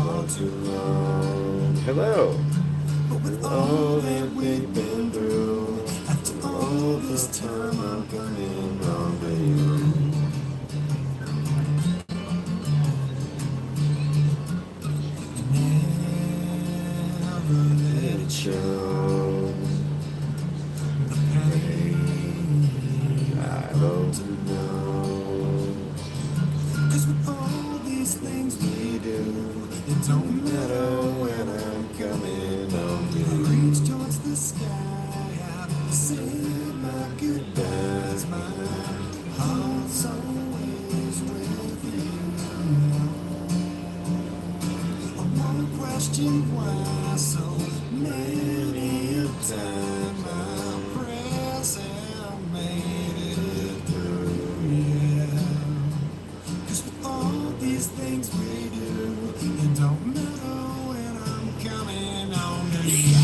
far too long. Hello. But with all that we've been through, after all this time I'm coming home to you. Never let it show. The pain I love to know. 'Cause with all these things we do, it don't matter when I'm coming home to you. I reach towards the sky, I say my goodbyes, my heart's always with you. I won't question why so many a time my prayers have made it through, yeah. 'Cause with all these things we do, it don't matter when I'm coming home to you.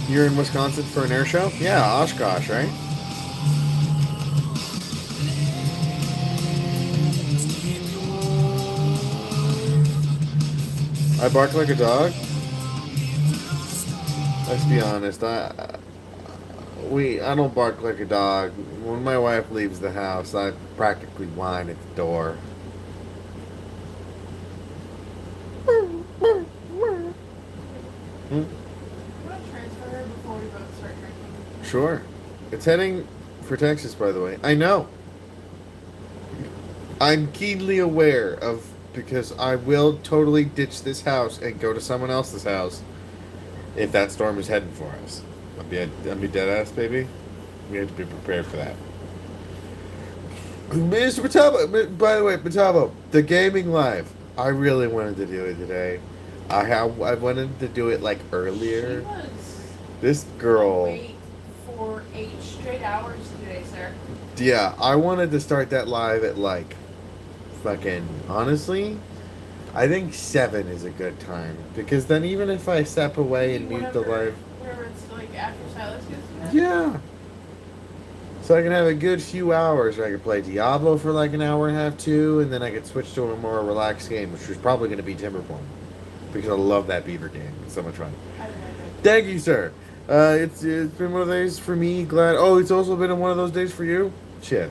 You're in Wisconsin for an air show? Yeah, Oshkosh, right? I bark like a dog. Let's be honest. I don't bark like a dog. When my wife leaves the house, I practically whine at the door. Hmm? I'm gonna transfer her before we both start drinking. Sure. It's heading for Texas, by the way. I know. I'm keenly aware of because I will totally ditch this house and go to someone else's house if that storm is heading for us. I'll be dead ass, baby. We have to be prepared for that. Mr. Matabo, by the way, Matabo, the gaming live. I really wanted to do it today. I wanted to do it like She earlier. was This girl, awake for 8 straight hours today, sir. yeah, I wanted to start that live at like fucking honestly, I think 7 is a good time because then even if I step away and mute the live, Whenever it's like after Silas gets to bed. yeah. So I can have a good few hours where I could play Diablo for like an hour and a half, 2, and then I could switch to a more relaxed game, which was probably going to be Timberborn. Because I love that beaver game. It's so much fun. I love it. Thank you, sir. It's been one of those days for me. Glad. Oh, it's also been one of those days for you. Shit.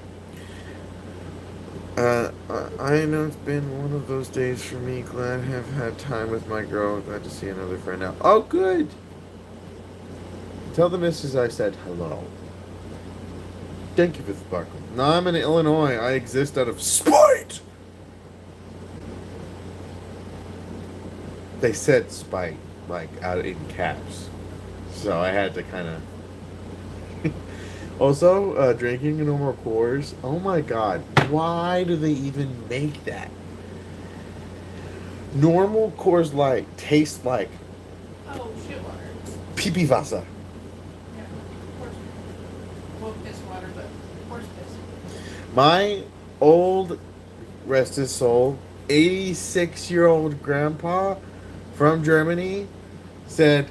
I know it's been one of those days for me. Glad to have had time with my girl. Glad to see another friend now. Oh, good. Tell the missus I said hello. Thank you for the sparkle. Now I'm in Illinois. I exist out of spite. They said spite, like out in caps. So I had to kind of. Also, drinking no more Coors. Oh my god, why do they even make that? Normal Coors Light tastes like Oh, shit water. pee Vasa. Yeah, horse. Well, piss water, but horse piss. My old, rest his soul, 86-year-old grandpa from Germany said,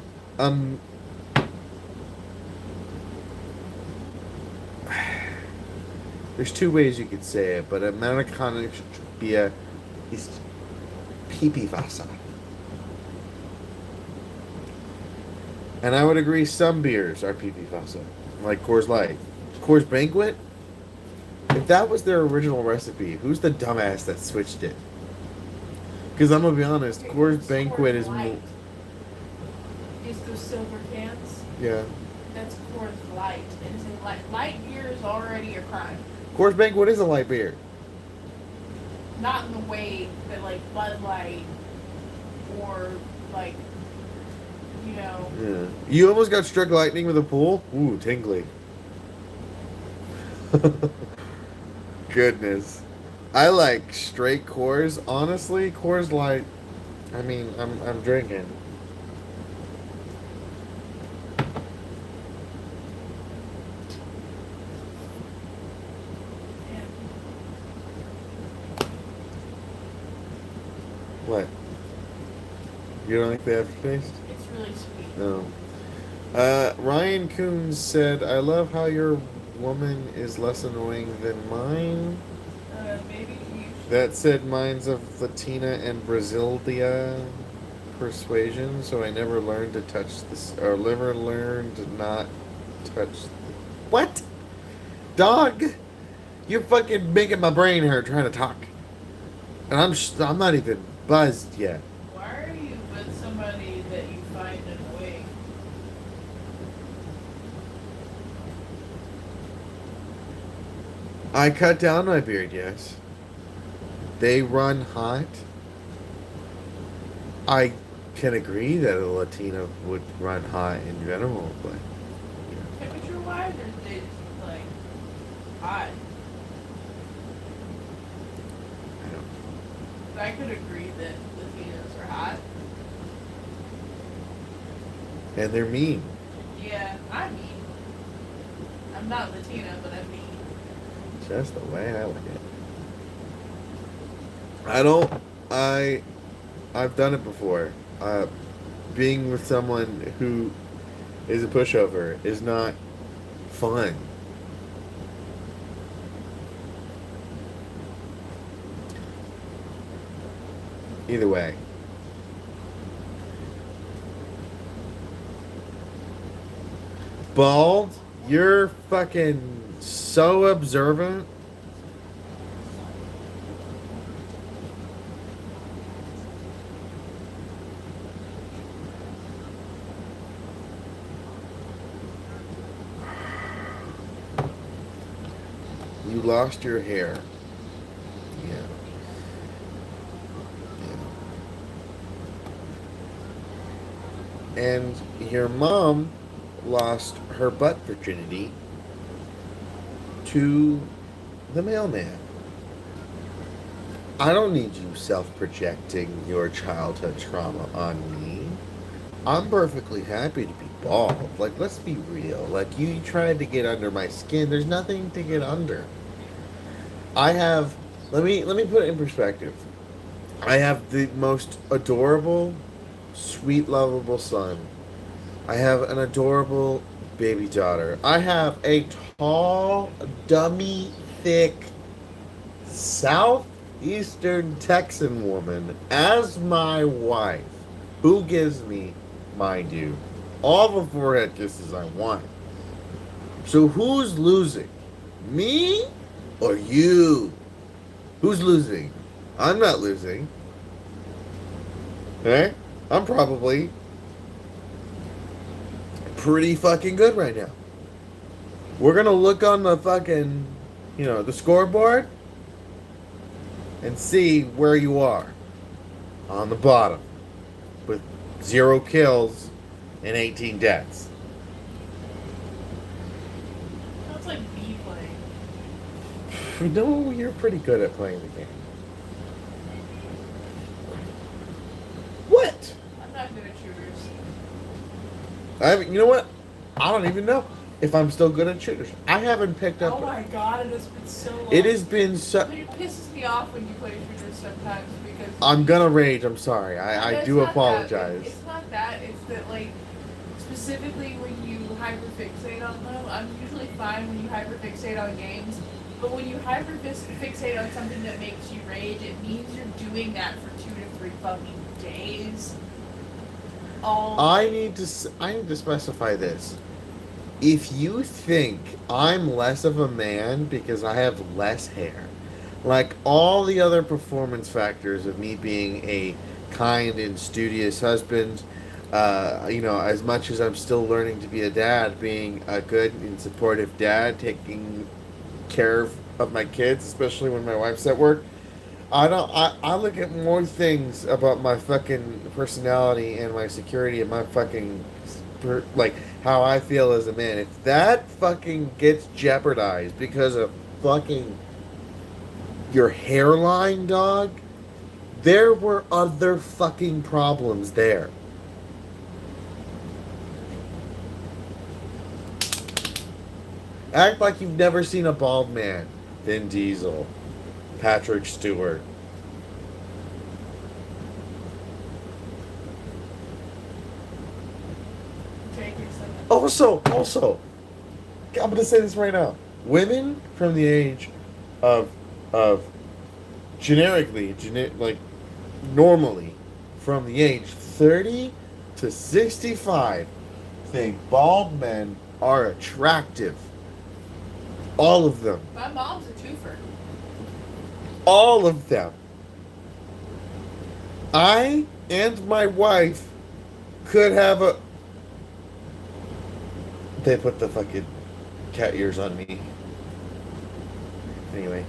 there's two ways you could say it, but Americana Bier is Pipi-Wasser. And I would agree some beers are Pipi-Wasser, like Coors Light. Coors Banquet? If that was their original recipe, who's the dumbass that switched it? Because I'm going to be honest, Okay, Coors it's Banquet Coors is Light. Is those silver cans? yeah. That's Coors Light. It is a light. Light beer is already a crime. Coors Banquet is a light beer. Not in the way that like Bud Light or like, you know. Yeah. You almost got struck lightning with a pool? Ooh, tingly. Goodness. I like straight Coors. Honestly, Coors Light. I mean, I'm drinking. And What? You don't like the aftertaste? it's really sweet. No. Ryan Coons said, I love how your woman is less annoying than mine. Maybe you should. That said, mine's of Latina and Brasilia persuasion, so I never learned to touch this, or never learned to not touch. What? Dog? You're fucking making my brain hurt trying to talk. And I'm not even buzzed yet. Why are you with somebody that you find annoying? I cut down my beard, yes. They run hot. I can agree that a Latina would run hot in general, but Temperature wise, or they just like hot? I don't. I could agree that Latinos are hot. And they're mean. Yeah, I'm mean. I'm not Latina, but I'm mean. Just the way I look at it. I don't. I've done it before. Being with someone who is a pushover is not fun. Either way. Bald, you're fucking so observant. You lost your hair. Yeah. Yeah. And your mom lost her butt virginity to the mailman. I don't need you self-projecting your childhood trauma on me. I'm perfectly happy to be bald. Like, let's be real. Like, you tried to get under my skin. There's nothing to get under. I have, let me put it in perspective. I have the most adorable, sweet, lovable son. I have an adorable baby daughter. I have a tall, dummy, thick, southeastern Texan woman as my wife, who gives me, mind you, all the forehead kisses I want. So who's losing? Me or you? Who's losing? I'm not losing. Okay? I'm probably pretty fucking good right now. We're gonna look on the fucking, the scoreboard and see where you are. On the bottom. With 0 kills and 18 deaths. Sounds like me playing. No, you're pretty good at playing the game. What? I'm not good at shooters. You know what? I don't even know if I'm still good at shooters. I haven't picked up. Oh my god, it has been so long. It has been so. It pisses me off when you play shooters sometimes because. I'm gonna rage. I'm sorry. I do apologize. It's not that. It's that, like, specifically when you hyperfixate on them, I'm usually fine when you hyperfixate on games. But when you hyperfixate on something that makes you rage, it means you're doing that for 2 to 3 fucking days. I need to specify this. If you think I'm less of a man because I have less hair, like all the other performance factors of me being a kind and studious husband, as much as I'm still learning to be a dad, being a good and supportive dad, taking care of my kids, especially when my wife's at work, I look at more things about my fucking personality and my security and my fucking, like, how I feel as a man. If that fucking gets jeopardized because of fucking your hairline, dog, there were other fucking problems there. Act like you've never seen a bald man. Vin Diesel. Patrick Stewart. Jake, you're so- Also, I'm gonna say this right now. Women from the age of generically, like normally, from the age 30 to 65, think bald men are attractive. All of them. My mom's a twofer. All of them. I and my wife could have a. They put the fucking cat ears on me. Anyway.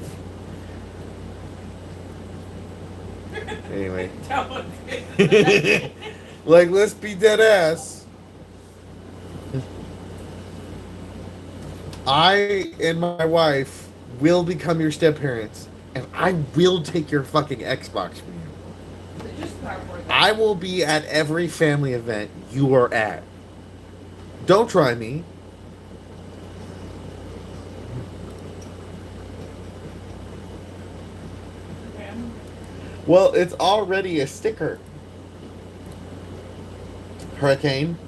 Anyway. That was good. Like, let's be dead ass. I and my wife will become your step parents, and I will take your fucking Xbox from you. Just cardboard. I will be at every family event you are at. Don't try me. Okay. Well, it's already a sticker. Hurricane.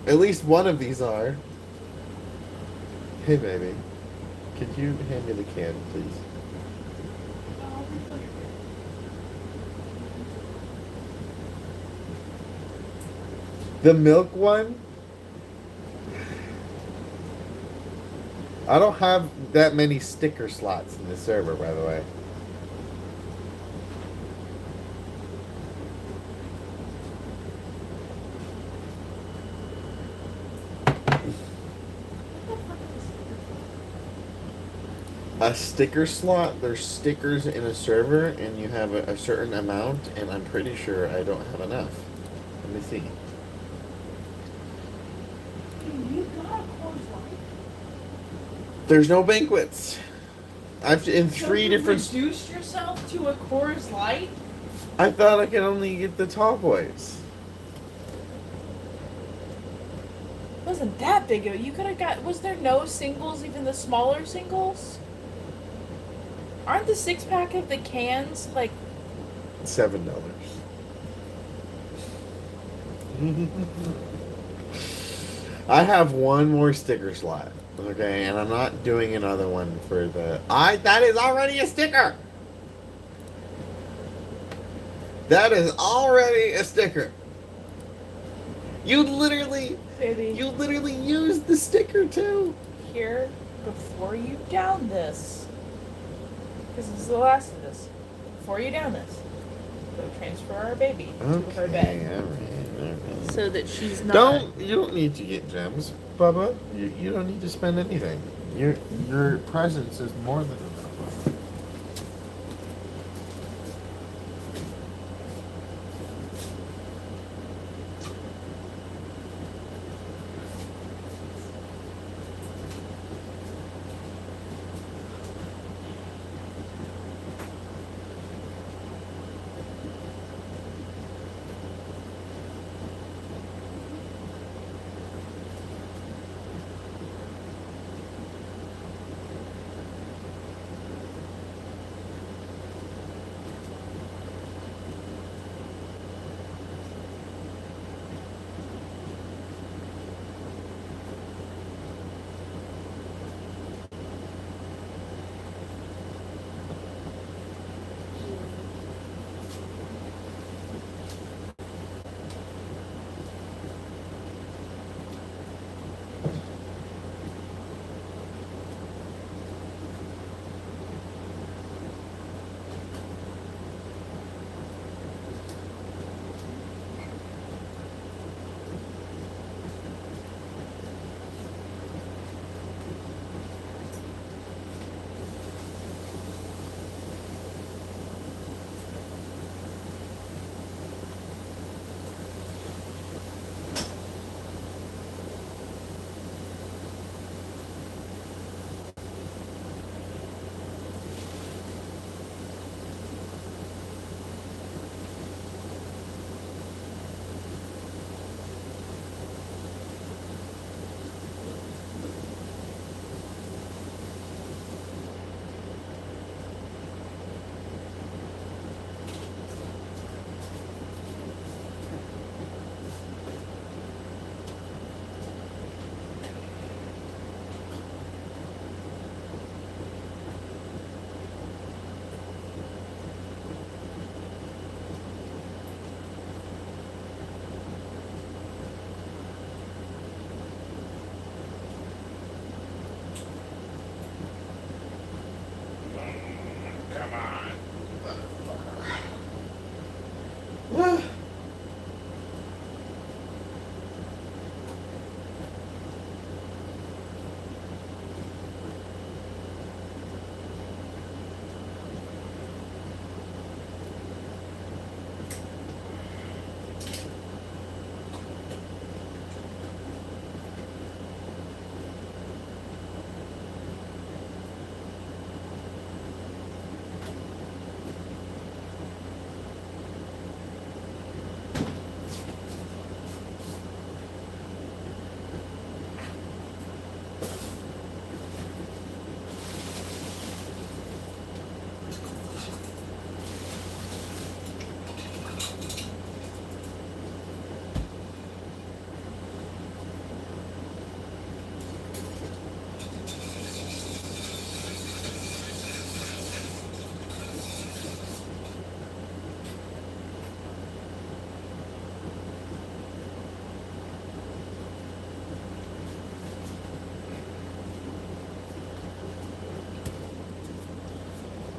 At least one of these are. Hey, baby. Could you hand me the can, please? Oh, refill your beer. The milk one? I don't have that many sticker slots in the server, by the way. A sticker slot, there's stickers in a server, and you have a certain amount, and I'm pretty sure I don't have enough. Let me see. You got a Coors Light. There's no banquets. I've in So three you different. reduced yourself to a Coors Light? I thought I could only get the tall boys. Wasn't that big of it? You could have got. Was there no singles, even the smaller singles? Aren't the 6-pack of the cans like? $7. I have one more sticker slot, okay, and I'm not doing another one for the. That is already a sticker. That is already a sticker. You literally Baby, used the sticker too. here before you down this, because this is the last of this. Before you down this, go transfer our baby to her bed alright. so that she's not. You don't need to get gems, Bubba. You don't need to spend anything. Your presence is more than enough.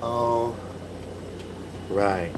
Oh, right.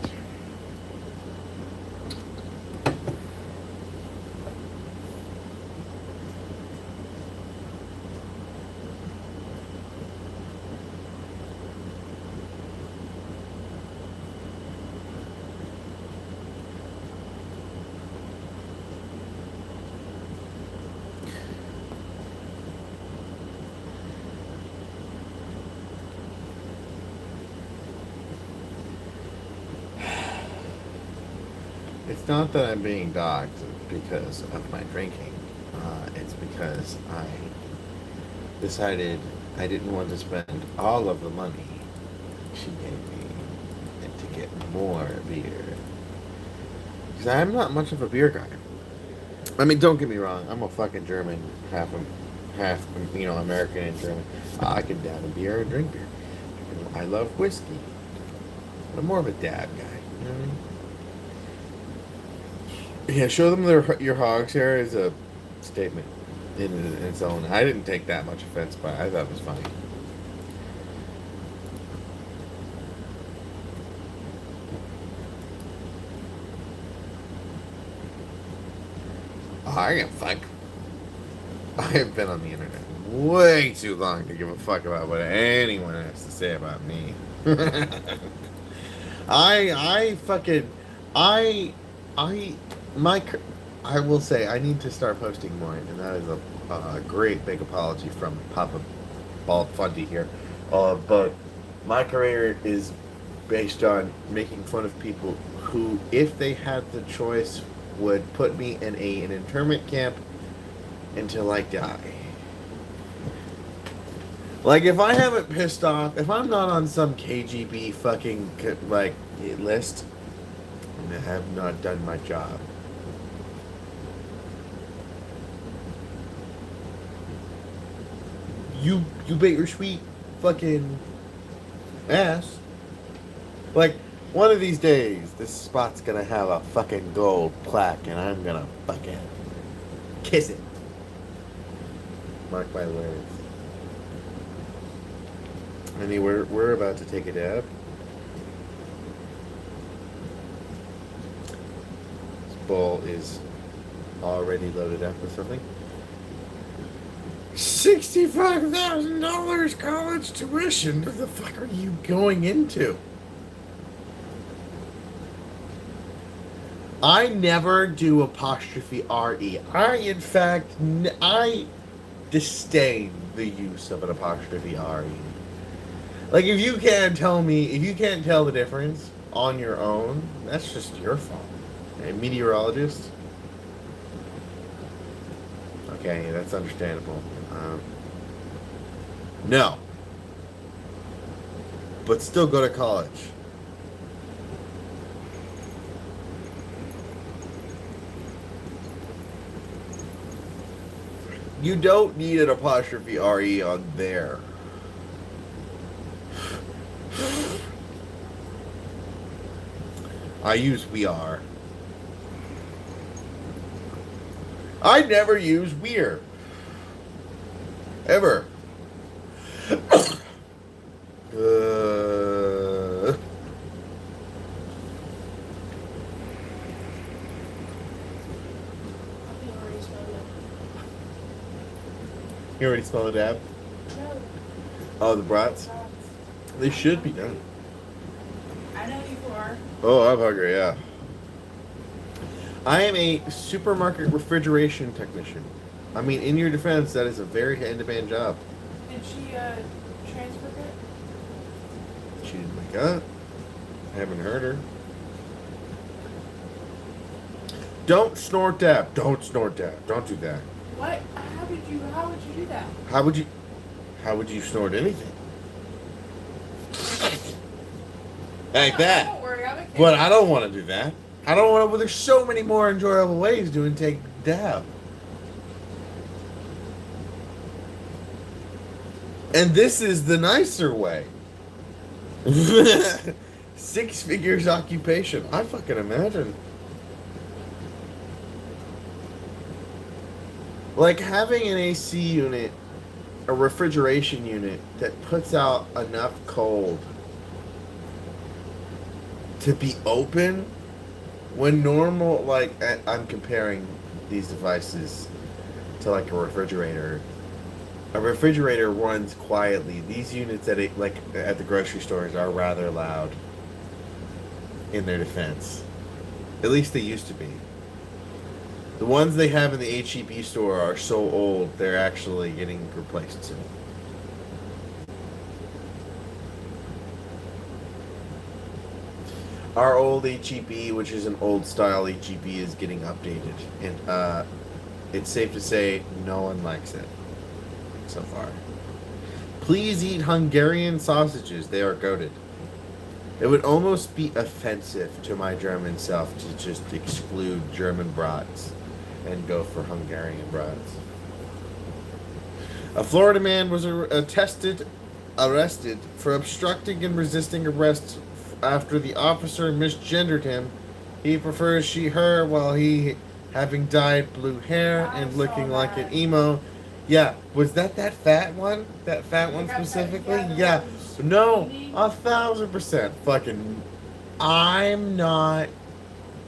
It's not that I'm being dogged because of my drinking. It's because I decided I didn't want to spend all of the money she gave me and to get more beer. Because I'm not much of a beer guy. I mean, don't get me wrong. I'm a fucking German, half American and German. I can down a beer and drink beer. I love whiskey. But I'm more of a dad guy. You know what I mean? Yeah, show them your hogs here is a statement in its own. I didn't take that much offense by it. I thought it was funny. I give a fuck. I have been on the internet way too long to give a fuck about what anyone has to say about me. I fucking I I my I will say I need to start posting more, and that is a great big apology from Papa Bald Fundy here. But my career is based on making fun of people who, if they had the choice, would put me in an internment camp until I die. Like, if I haven't pissed off, if I'm not on some KGB fucking like list, I have not done my job. You bet your sweet fucking ass. Like, one of these days, this spot's gonna have a fucking gold plaque, and I'm gonna fucking kiss it. Mark my words. Anyway, we're about to take a dab. This bowl is already loaded up with something. $65,000 college tuition. What the fuck are you going into? I never do apostrophe RE. In fact, I disdain the use of an apostrophe RE. Like, if you can't tell the difference on your own, that's just your fault. A meteorologist? Okay, that's understandable. No. But still go to college. You don't need an apostrophe RE on there. I use we are. I never use we're. Ever. You already smelled the dab? No. Oh, the brats? They should be done. I know you are. Oh, I'm hungry, yeah. I am a supermarket refrigeration technician. I mean, in your defense, that is a very in-demand job. Did she transfer it? She didn't wake up. I haven't heard her. Don't snort dab. Don't snort dab. Don't do that. What? How would you do that? How would you snort anything? Like No, that. Don't worry, I'm a kid. But I don't want to do that. I don't want to. Well, there's so many more enjoyable ways to intake dab. And this is the nicer way. 6 figures occupation. I fucking imagine. Like having an AC unit, a refrigeration unit that puts out enough cold to be open when normal, like, I'm comparing these devices to like a refrigerator. A refrigerator runs quietly. These units at at the grocery stores are rather loud in their defense. At least they used to be. The ones they have in the HEB store are so old, they're actually getting replaced soon. Our old HEB, which is an old style HEB, is getting updated. And it's safe to say no one likes it so far. Please eat Hungarian sausages. They are goated. It would almost be offensive to my German self to just exclude German brats and go for Hungarian brats. A Florida man was arrested for obstructing and resisting arrest after the officer misgendered him. He prefers she, her, while he having dyed blue hair and looking like an emo. Yeah, was that fat one? That fat one specifically? Yeah. No, 1,000%. Fucking, I'm not,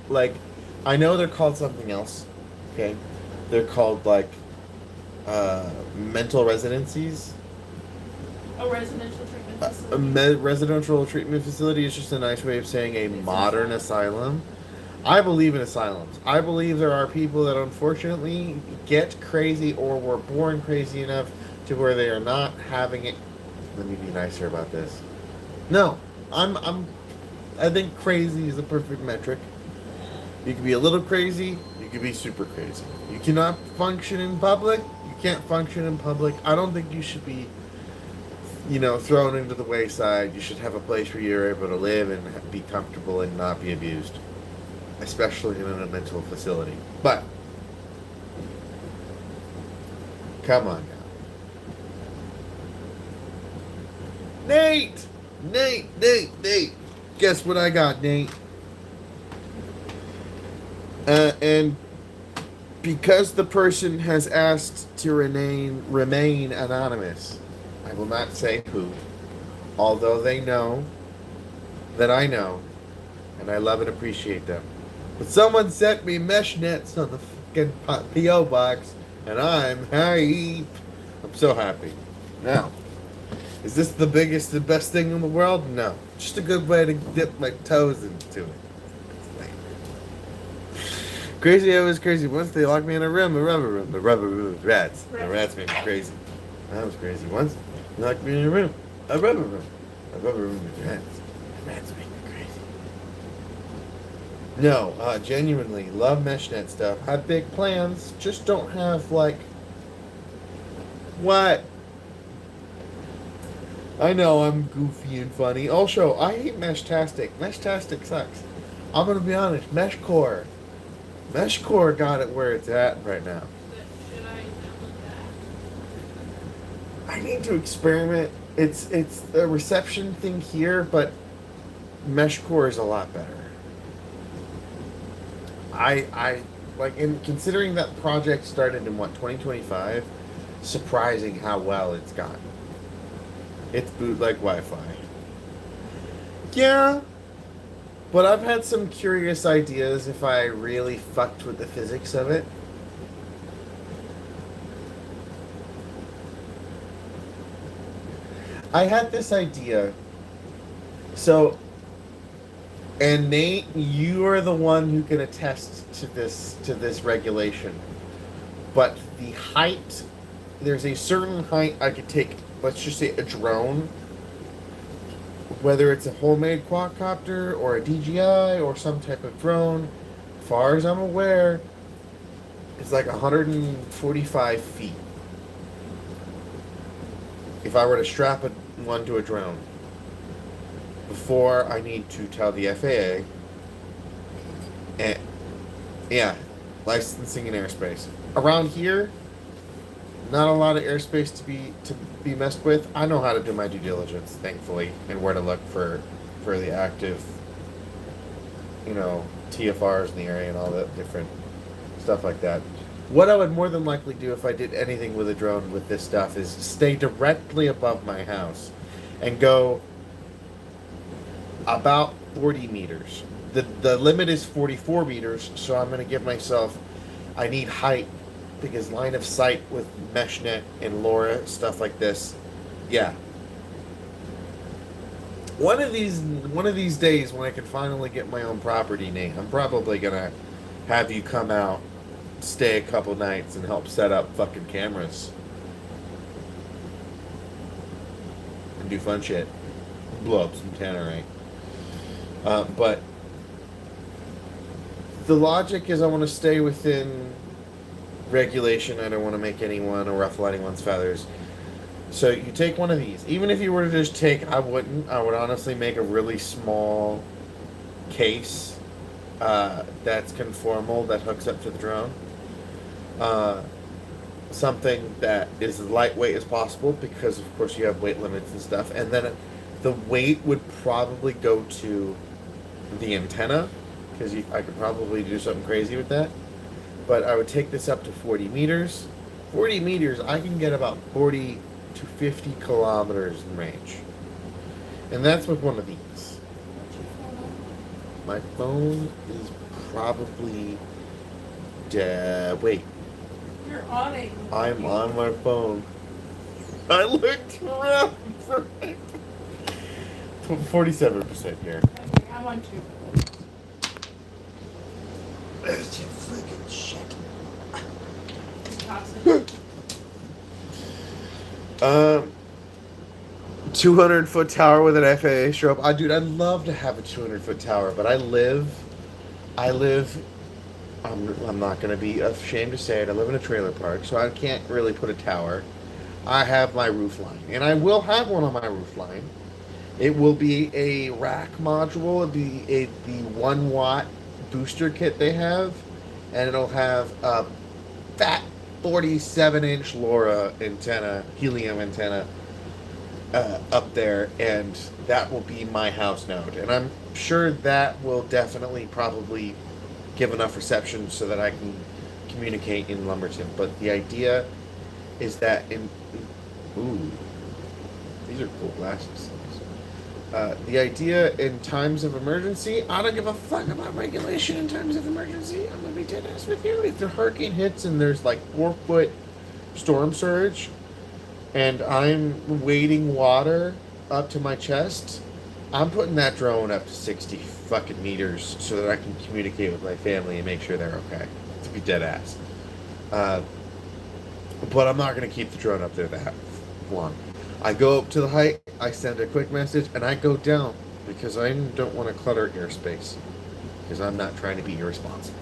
like, I know they're called something else, okay? They're called, like, mental residencies. A residential treatment facility. Residential treatment facility is just a nice way of saying a modern asylum. I believe in asylums. I believe there are people that unfortunately get crazy or were born crazy enough to where they are not having it. Let me be nicer about this. No, I think crazy is the perfect metric. You can be a little crazy, you can be super crazy. You cannot function in public, you can't function in public. I don't think you should be, thrown into the wayside. You should have a place where you're able to live and be comfortable and not be abused. Especially in a mental facility. But, come on now. Nate! Guess what I got, Nate? And because the person has asked to remain anonymous, I will not say who, although they know that I know, and I love and appreciate them. But someone sent me mesh nets on the fucking P.O. box, and I'm happy. I'm so happy. Now, is this the biggest and best thing in the world? No. Just a good way to dip my toes into it. Crazy, I was crazy. Once they locked me in a rubber room with rats. The rats made me crazy. I was crazy. Once they locked me in a rubber room with rats. The rats made me crazy. No, genuinely, love meshnet stuff. Have big plans, just don't have, like... What? I know I'm goofy and funny. Also, I hate Meshtastic. Meshtastic sucks. I'm gonna be honest, Meshcore. Meshcore got it where it's at right now. Should I download that? I need to experiment. It's a reception thing here, but Meshcore is a lot better. I like, in considering that project started in 2025, surprising how well it's gotten. It's bootleg Wi-Fi. Yeah, but I've had some curious ideas if I really fucked with the physics of it. I had this idea. So, and Nate, you are the one who can attest to this regulation. But the height, there's a certain height I could take, let's just say a drone, whether it's a homemade quadcopter or a DJI or some type of drone, as far as I'm aware, it's like 145 feet. If I were to strap one to a drone, before I need to tell the FAA, and yeah, licensing and airspace. Around here, not a lot of airspace to be messed with. I know how to do my due diligence, thankfully, and where to look for the active, TFRs in the area and all that different stuff like that. What I would more than likely do if I did anything with a drone with this stuff is stay directly above my house and go about 40 meters. The limit is 44 meters, so I'm going to give myself, I need height because line of sight with meshnet and LoRa, stuff like this. Yeah. One of these days when I can finally get my own property, Nate, I'm probably going to have you come out, stay a couple nights, and help set up fucking cameras. And do fun shit. Blow up some tannerite. But the logic is I want to stay within regulation. I don't want to make anyone or ruffle anyone's feathers. So you take one of these. Even if you were to just take, I wouldn't. I would honestly make a really small case that's conformal that hooks up to the drone. Something that is as lightweight as possible because, of course, you have weight limits and stuff. And then the weight would probably go to the antenna because I could probably do something crazy with that. But I would take this up to 40 meters. 40 meters, I can get about 40 to 50 kilometers in range. And that's with one of these. My phone is probably dead. Wait. You're on it. I'm on my phone. I looked around for it. 47% here. Okay, I'm on 2. That's your freaking shit. Toss it. 200-foot tower with an FAA strobe. Dude, I'd love to have a 200-foot tower, but I live. I'm not going to be ashamed to say it. I live in a trailer park, so I can't really put a tower. I have my roof line, and I will have one on my roof line. It will be a rack module. It'll be the 1-watt booster kit they have, and it'll have a fat 47-inch LoRa antenna, helium antenna, up there, and that will be my house node. And I'm sure that will definitely probably give enough reception so that I can communicate in Lumberton. But the idea is that ooh, these are cool glasses. The idea in times of emergency, I don't give a fuck about regulation in times of emergency. I'm gonna be dead honest with you. If the hurricane hits and there's like 4-foot storm surge, and I'm wading water up to my chest, I'm putting that drone up to 60 fucking meters so that I can communicate with my family and make sure they're okay. To be dead ass. But I'm not gonna keep the drone up there that long. I go up to the height, I send a quick message, and I go down because I don't want to clutter airspace because I'm not trying to be irresponsible.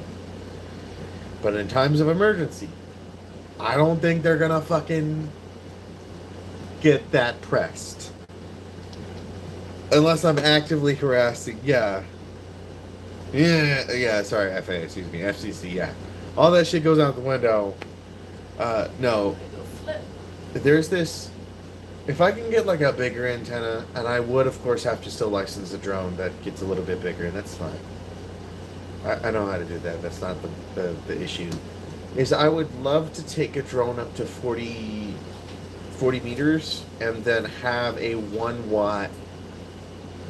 But in times of emergency, I don't think they're gonna fucking get that pressed. Unless I'm actively harassing, yeah, sorry, FAA, excuse me, FCC, yeah. All that shit goes out the window. No. There's this, if I can get like a bigger antenna, and I would of course have to still license a drone that gets a little bit bigger, and that's fine. I know how to do that, that's not the issue. Is I would love to take a drone up to 40 meters and then have a 1-watt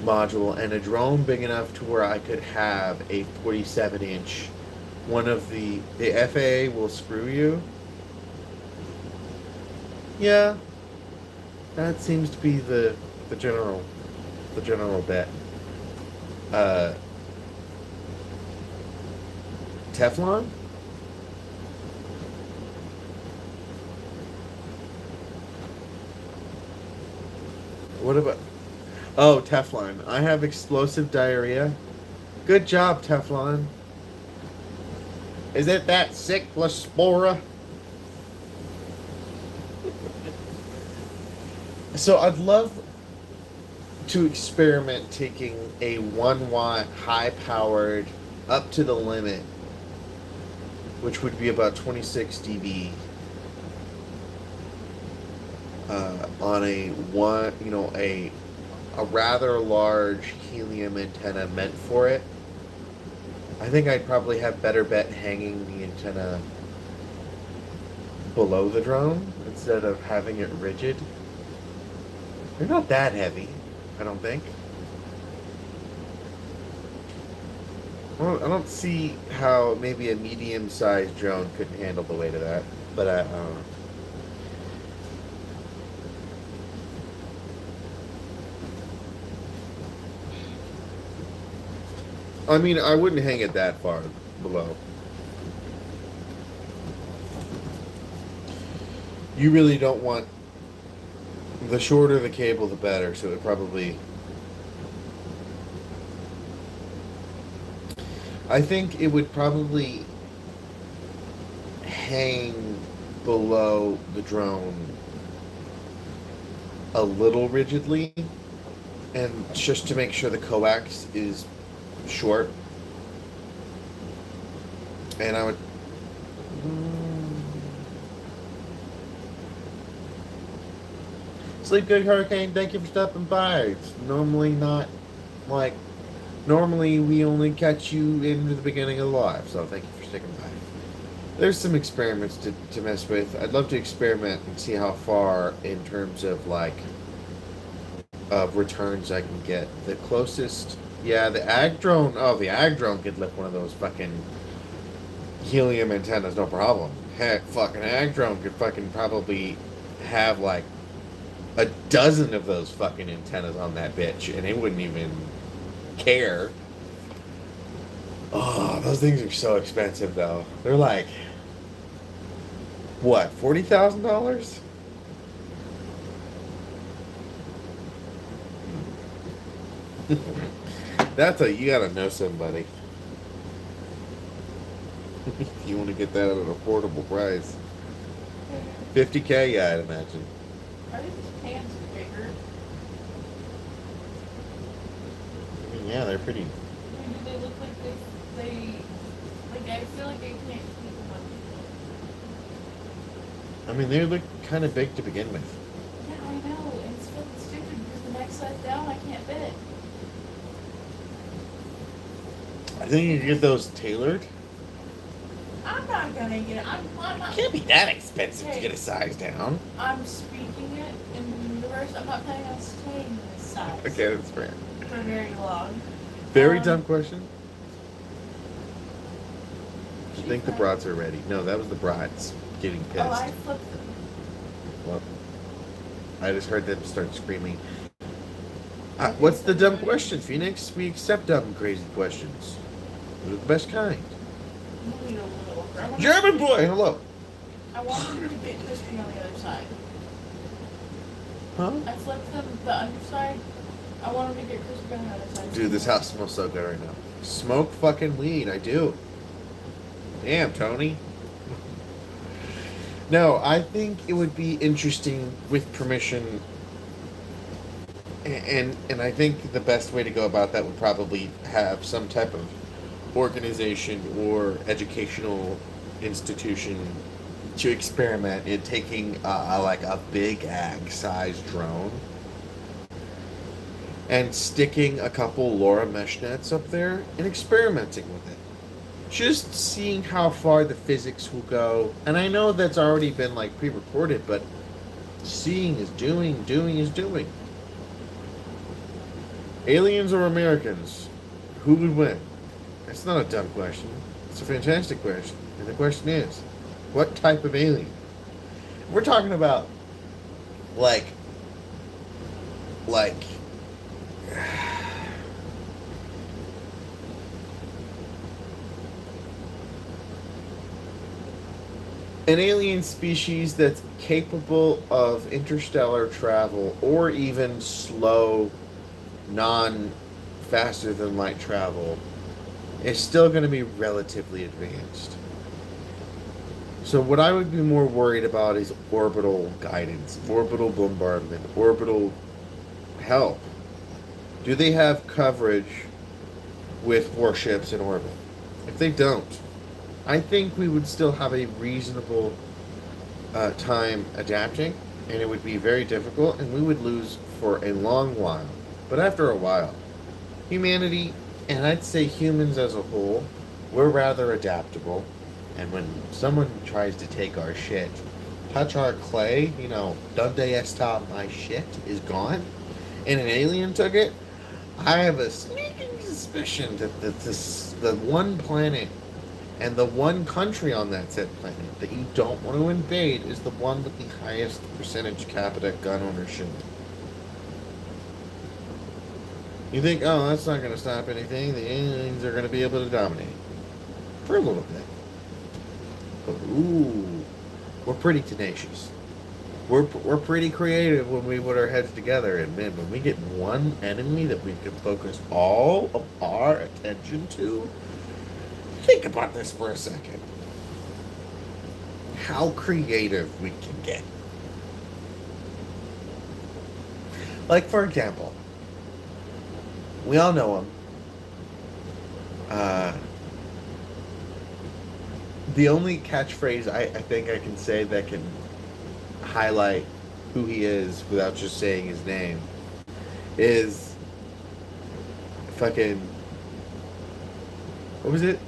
module and a drone big enough to where I could have a 47-inch. One of the FAA will screw you. Yeah, that seems to be the general bet. Teflon? What about... Oh, Teflon. I have explosive diarrhea. Good job, Teflon. Is it that cyclospora? So I'd love to experiment taking a 1-watt high-powered up to the limit, which would be about 26 dB, on a rather large helium antenna meant for it. I think I'd probably have better bet hanging the antenna below the drone instead of having it rigid. They're not that heavy, I don't think. Well, I don't see how maybe a medium-sized drone couldn't handle the weight of that, but I don't know. I mean, I wouldn't hang it that far below. You really don't want the shorter the cable, the better. So it probably. I think it would probably hang below the drone a little rigidly, and just to make sure the coax is short. And I would. Sleep good, Hurricane. Thank you for stopping by. It's normally not like. Normally, we only catch you into the beginning of the live, so thank you for sticking by. There's some experiments to mess with. I'd love to experiment and see how far in terms of like returns I can get. The closest, yeah, the ag drone. Oh, the ag drone could lift one of those fucking helium antennas, no problem. Heck, fucking ag drone could fucking probably have like a dozen of those fucking antennas on that bitch, and it wouldn't even care. Oh, those things are so expensive though. They're like what, $40,000? That's a you gotta know somebody. You want to get that at an affordable price. $50K, yeah, I'd imagine. Are these pans bigger? I mean, yeah, they're pretty. I mean, do they look like they like I feel like they can't keep them up. I mean, they look kind of big to begin with. Yeah, I know, and it's fucking stupid because the next size down I can't fit. I think you can get those tailored. I'm not gonna get it. I'm not. It can't be that expensive to Hey. get a size down. I'm speaking it in reverse. I'm not planning on staying this size Okay, that's fair. for very long. Very Um, dumb question. I she's think the not- brats are ready. No, that was the brats getting pissed. Oh, I flipped them. Well, I just heard them start screaming. What's the dumb question, Phoenix? We accept dumb, crazy questions. They're the best kind. You need a little. I want German boy, hello. I wanted you to get crispy on the other side. Huh? I flipped them the underside. I wanted to get crispy on the other side. Dude, this house smells so good right now. Smoke fucking weed, I do. Damn, Tony. No, I think it would be interesting with permission, and I think the best way to go about that would probably have some type of organization or educational institution to experiment in taking like a big ag sized drone and sticking a couple LoRa mesh nets up there and experimenting with it. Just seeing how far the physics will go. And I know that's already been like pre-recorded, but seeing is doing, doing is doing. Aliens or Americans? Who would win? That's not a dumb question. It's a fantastic question. And the question is, what type of alien? We're talking about like an alien species that's capable of interstellar travel or even slow, faster than light travel is still going to be relatively advanced. So what I would be more worried about is orbital guidance, orbital bombardment, orbital help. Do they have coverage with warships in orbit? If they don't, I think we would still have a reasonable time adapting, and it would be very difficult, and we would lose for a long while. But after a while, humanity, and I'd say humans as a whole, we're rather adaptable. And when someone tries to take our shit, touch our clay, donde está my shit is gone, and an alien took it, I have a sneaking suspicion that the one planet and the one country on that said planet that you don't want to invade is the one with the highest percentage capita gun ownership. You think, oh, that's not going to stop anything. The aliens are going to be able to dominate. For a little bit. But, ooh, we're pretty tenacious. We're pretty creative when we put our heads together. And, man, when we get one enemy that we can focus all of our attention to, think about this for a second. How creative we can get. Like, for example, we all know him. The only catchphrase I think I can say that can highlight who he is without just saying his name is fucking... What was it?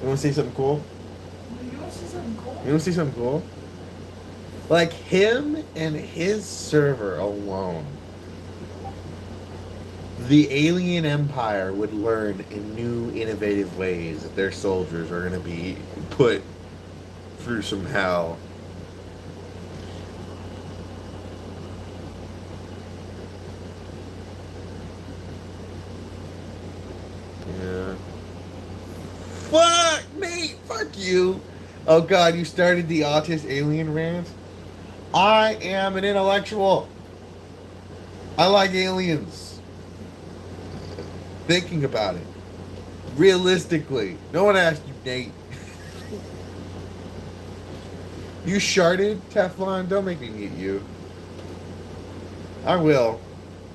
You want to say something cool? You want to see something cool? You want to see something cool? Like him and his server alone, the alien empire would learn in new, innovative ways that their soldiers are going to be put through some hell. Yeah. Fuck, mate! Fuck you! Oh god, you started the autist alien rant? I am an intellectual. I like aliens. Thinking about it. Realistically. No one asked you, Nate. You sharded, Teflon? Don't make me mute you. I will.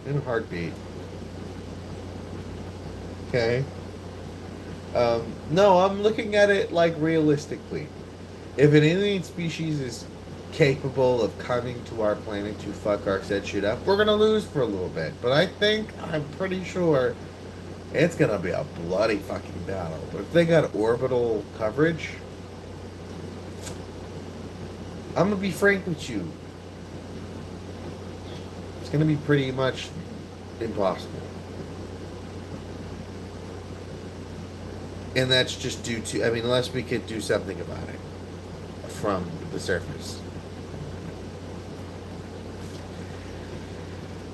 In a heartbeat. Okay. No, I'm looking at it like realistically. If an alien species is capable of coming to our planet to fuck our said shit up, we're gonna lose for a little bit. But I'm pretty sure it's gonna be a bloody fucking battle. But if they got orbital coverage, I'm gonna be frank with you. It's gonna be pretty much impossible. And that's just due to, unless we could do something about it from the surface.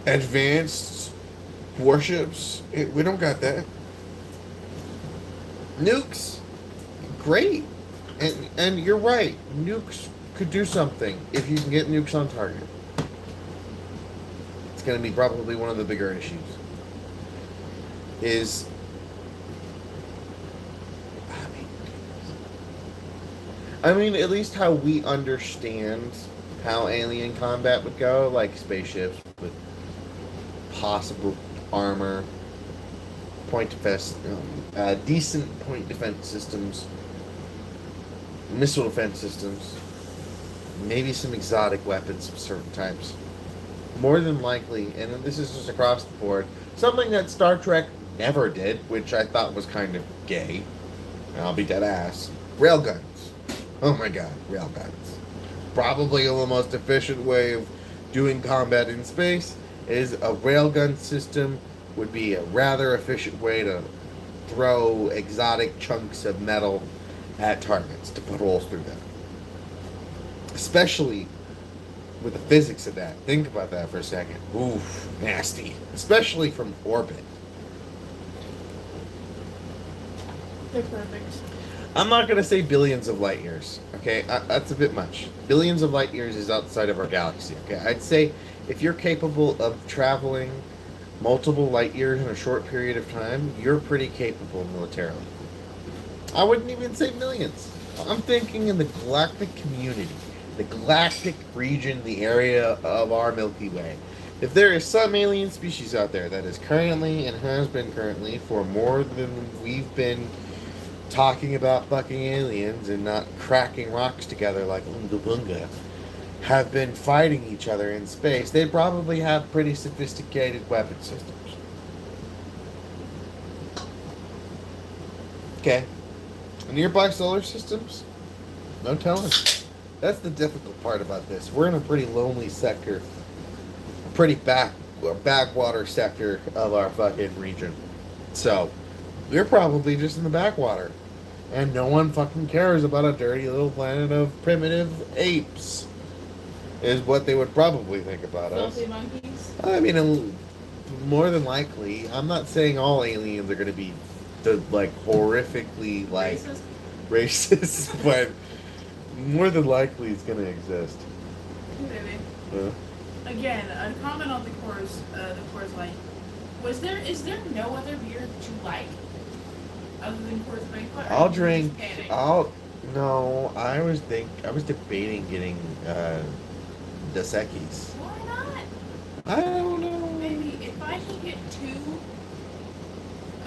Advanced warships, we don't got that. Nukes, great. And you're right, nukes could do something if you can get nukes on target. It's going to be probably one of the bigger issues. At least how we understand how alien combat would go, like spaceships with possible armor, decent point defense systems, missile defense systems, maybe some exotic weapons of certain types. More than likely, and this is just across the board, something that Star Trek never did, which I thought was kind of gay, and I'll be dead ass, railguns. Oh my god, railguns. Probably the most efficient way of doing combat in space is a railgun system would be a rather efficient way to throw exotic chunks of metal at targets to put holes through them. Especially with the physics of that. Think about that for a second. Oof, nasty. Especially from orbit. They're perfect. I'm not going to say billions of light years, okay? That's a bit much. Billions of light years is outside of our galaxy, okay? I'd say if you're capable of traveling multiple light years in a short period of time, you're pretty capable militarily. I wouldn't even say millions. I'm thinking in the galactic community, the galactic region, the area of our Milky Way. If there is some alien species out there that is currently and has been currently for more than we've been talking about fucking aliens and not cracking rocks together like Oonga Boonga, have been fighting each other in space, they probably have pretty sophisticated weapon systems. Okay. Nearby solar systems? No telling. That's the difficult part about this. We're in a pretty lonely sector, a pretty backwater sector of our fucking region. So, we're probably just in the backwater. And no one fucking cares about a dirty little planet of primitive apes. Is what they would probably think about us. Filthy monkeys. I mean, more than likely. I'm not saying all aliens are going to be like horrifically like racist, but more than likely it's going to exist. Maybe. Again, a comment on the Coors Light. Is there no other beer that you like other than Coors Banquet? I'll drink. No. I was debating getting Dos Equis. Why not? I don't know. Maybe if I can get 2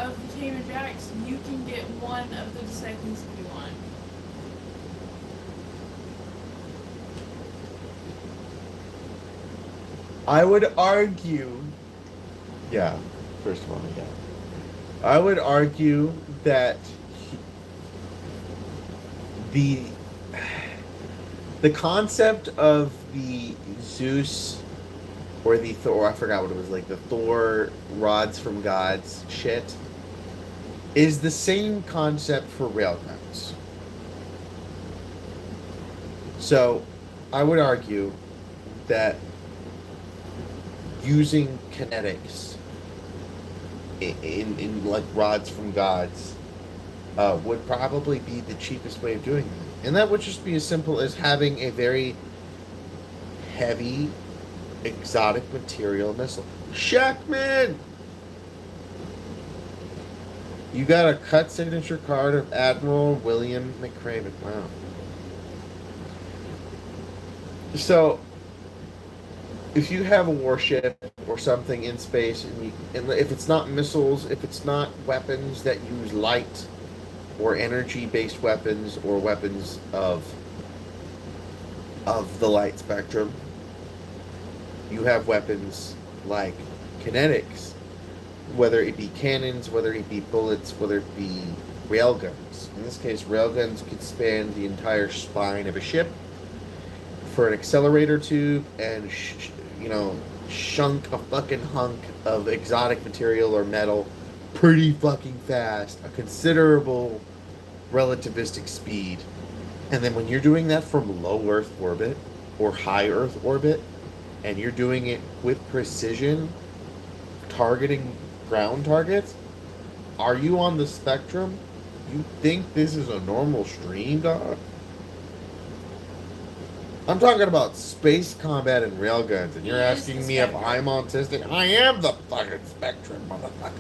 of the Tater Jacks, you can get 1 of the Dos Equis if you want. I would argue. Yeah. First of all, yeah. I would argue that the concept of the Zeus or the Thor, I forgot what it was, like the Thor rods from gods shit, is the same concept for railguns. So, I would argue that using kinetics in like rods from gods would probably be the cheapest way of doing it. And that would just be as simple as having a very heavy exotic material missile. Shackman! You got a cut signature card of Admiral William McCraven. Wow. So, if you have a warship or something in space, and if it's not missiles, if it's not weapons that use light or energy-based weapons or weapons of the light spectrum, you have weapons like kinetics, whether it be cannons, whether it be bullets, whether it be railguns. In this case, railguns could span the entire spine of a ship for an accelerator tube and shunk a fucking hunk of exotic material or metal pretty fucking fast, a considerable relativistic speed. And then when you're doing that from low Earth orbit or high Earth orbit, and you're doing it with precision, targeting ground targets, are you on the spectrum? You think this is a normal stream, dog? I'm talking about space combat and railguns, and you're asking me if I'm autistic? I am the fucking spectrum, motherfucker.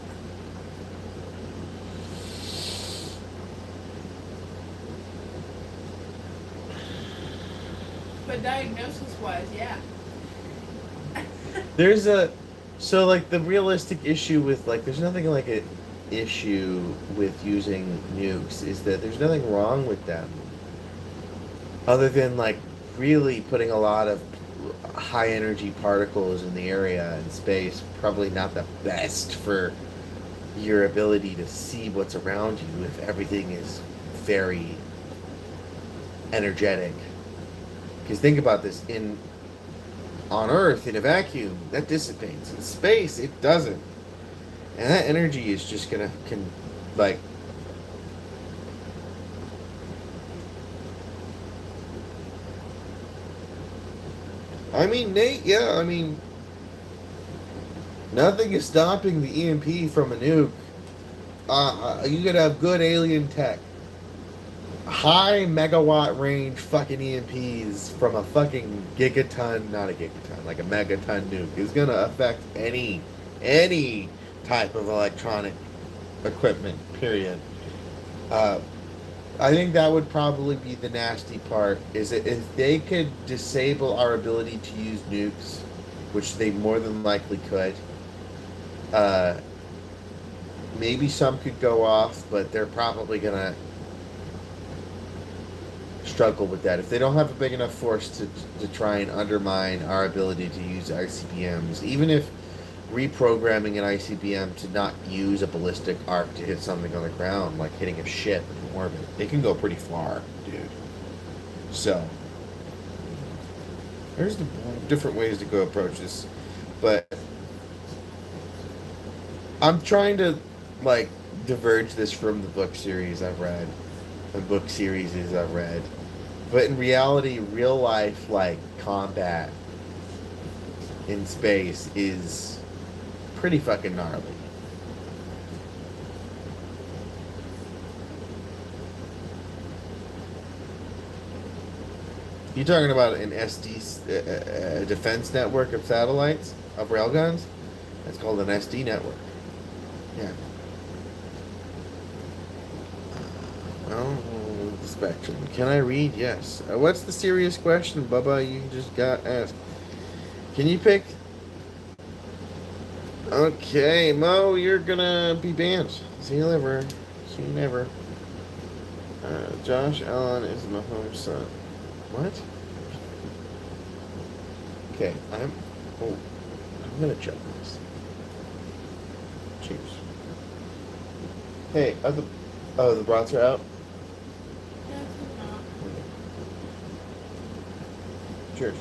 But diagnosis-wise, yeah. So like the realistic issue with there's nothing like an issue with using nukes is that there's nothing wrong with them, other than like really putting a lot of high energy particles in the area in space. Probably not the best for your ability to see what's around you if everything is very energetic. Because think about this, on Earth, in a vacuum, that dissipates. In space, it doesn't. And that energy is just I mean, Nate, yeah, I mean, nothing is stopping the EMP from a nuke. You gotta have good alien tech. High megawatt range fucking EMPs from a fucking gigaton, not a gigaton, like a megaton nuke is gonna affect any type of electronic equipment, period. I think that would probably be the nasty part, is that if they could disable our ability to use nukes, which they more than likely could, maybe some could go off, but they're probably gonna struggle with that. If they don't have a big enough force to try and undermine our ability to use ICBMs, even if reprogramming an ICBM to not use a ballistic arc to hit something on the ground, like hitting a ship in orbit, they can go pretty far, dude. So, there's the different ways to go approach this. But I'm trying to, like, diverge this from the book series I've read. The book series I've read. But in reality, real life, like, combat in space is pretty fucking gnarly. You talking about an SD defense network of satellites, of railguns? It's called an SD network. Yeah. Well, the spectrum. Can I read? Yes. What's the serious question, Bubba? You just got asked. Can you pick? Okay, Mo, you're gonna be banned. See you later. See you never. Josh Allen is Mahomes' son. What? Okay, I'm gonna check this. Cheers. Hey, the brats are out. Cheers.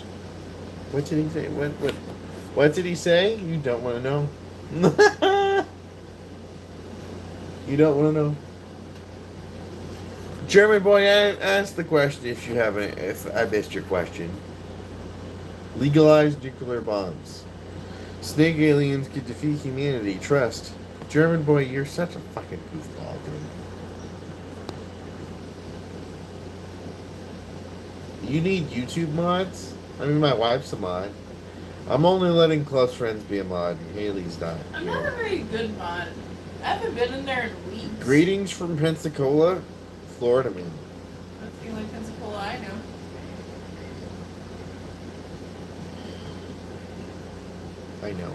What did he say? What did he say? You don't want to know. You don't want to know. German boy, ask the question if you haven't. If I missed your question. Legalize nuclear bombs. Snake aliens could defeat humanity. Trust. German boy, you're such a fucking goofball, dude. You need YouTube mods? I mean, my wife's a mod. I'm only letting close friends be a mod, and Haley's not. I'm not a very good mod. I haven't been in there in weeks. Greetings from Pensacola, Florida, man. That's the only Pensacola I know. I know.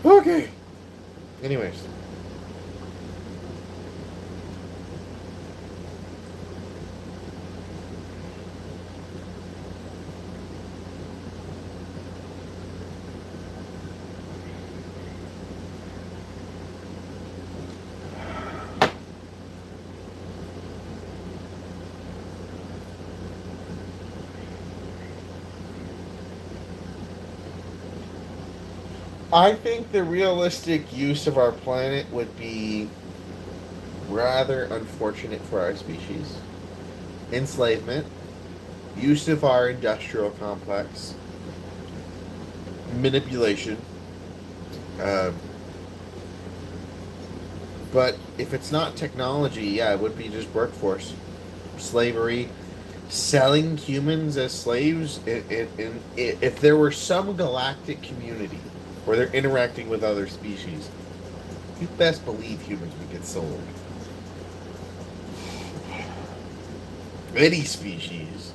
Okay. Anyways. I think the realistic use of our planet would be rather unfortunate for our species. Enslavement, use of our industrial complex, manipulation. But if it's not technology, yeah, it would be just workforce. Slavery, selling humans as slaves. If there were some galactic community where they're interacting with other species, you best believe humans would get sold. Any species.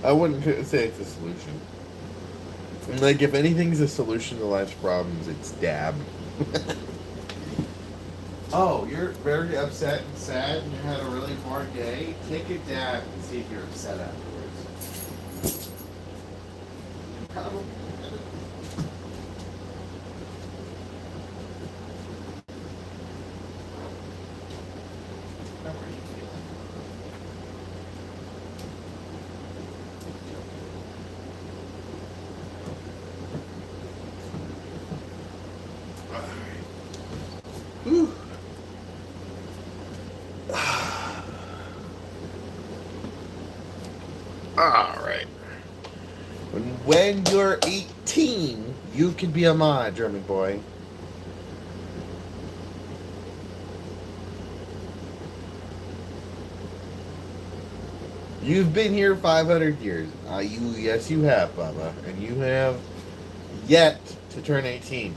I wouldn't say it's a solution. Like, if anything's a solution to life's problems, it's dab. Oh, you're very upset and sad and you had a really hard day? Take a dab and see if you're upset afterwards. How are you feeling? Alright. Whew. Alright. When you're 18, you can be a mod, German boy. You've been here 500 years. Yes, you have, Bubba. And you have yet to turn 18.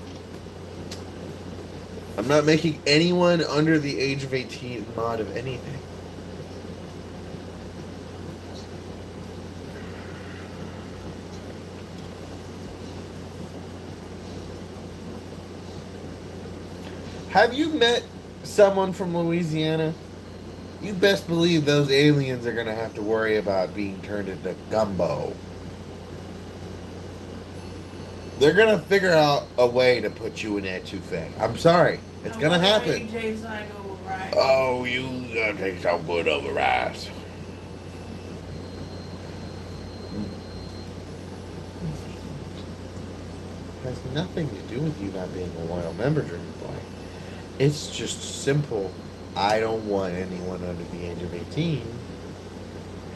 I'm not making anyone under the age of 18 mod of anything. Have you met someone from Louisiana? You best believe those aliens are going to have to worry about being turned into gumbo. They're going to figure out a way to put you in etouffee. I'm sorry. It's going to happen. AJ's and I go Right. Oh, you gotta take some good over ass. Has nothing to do with you not being a loyal member, Dreamy Boy. It's just simple. I don't want anyone under the age of 18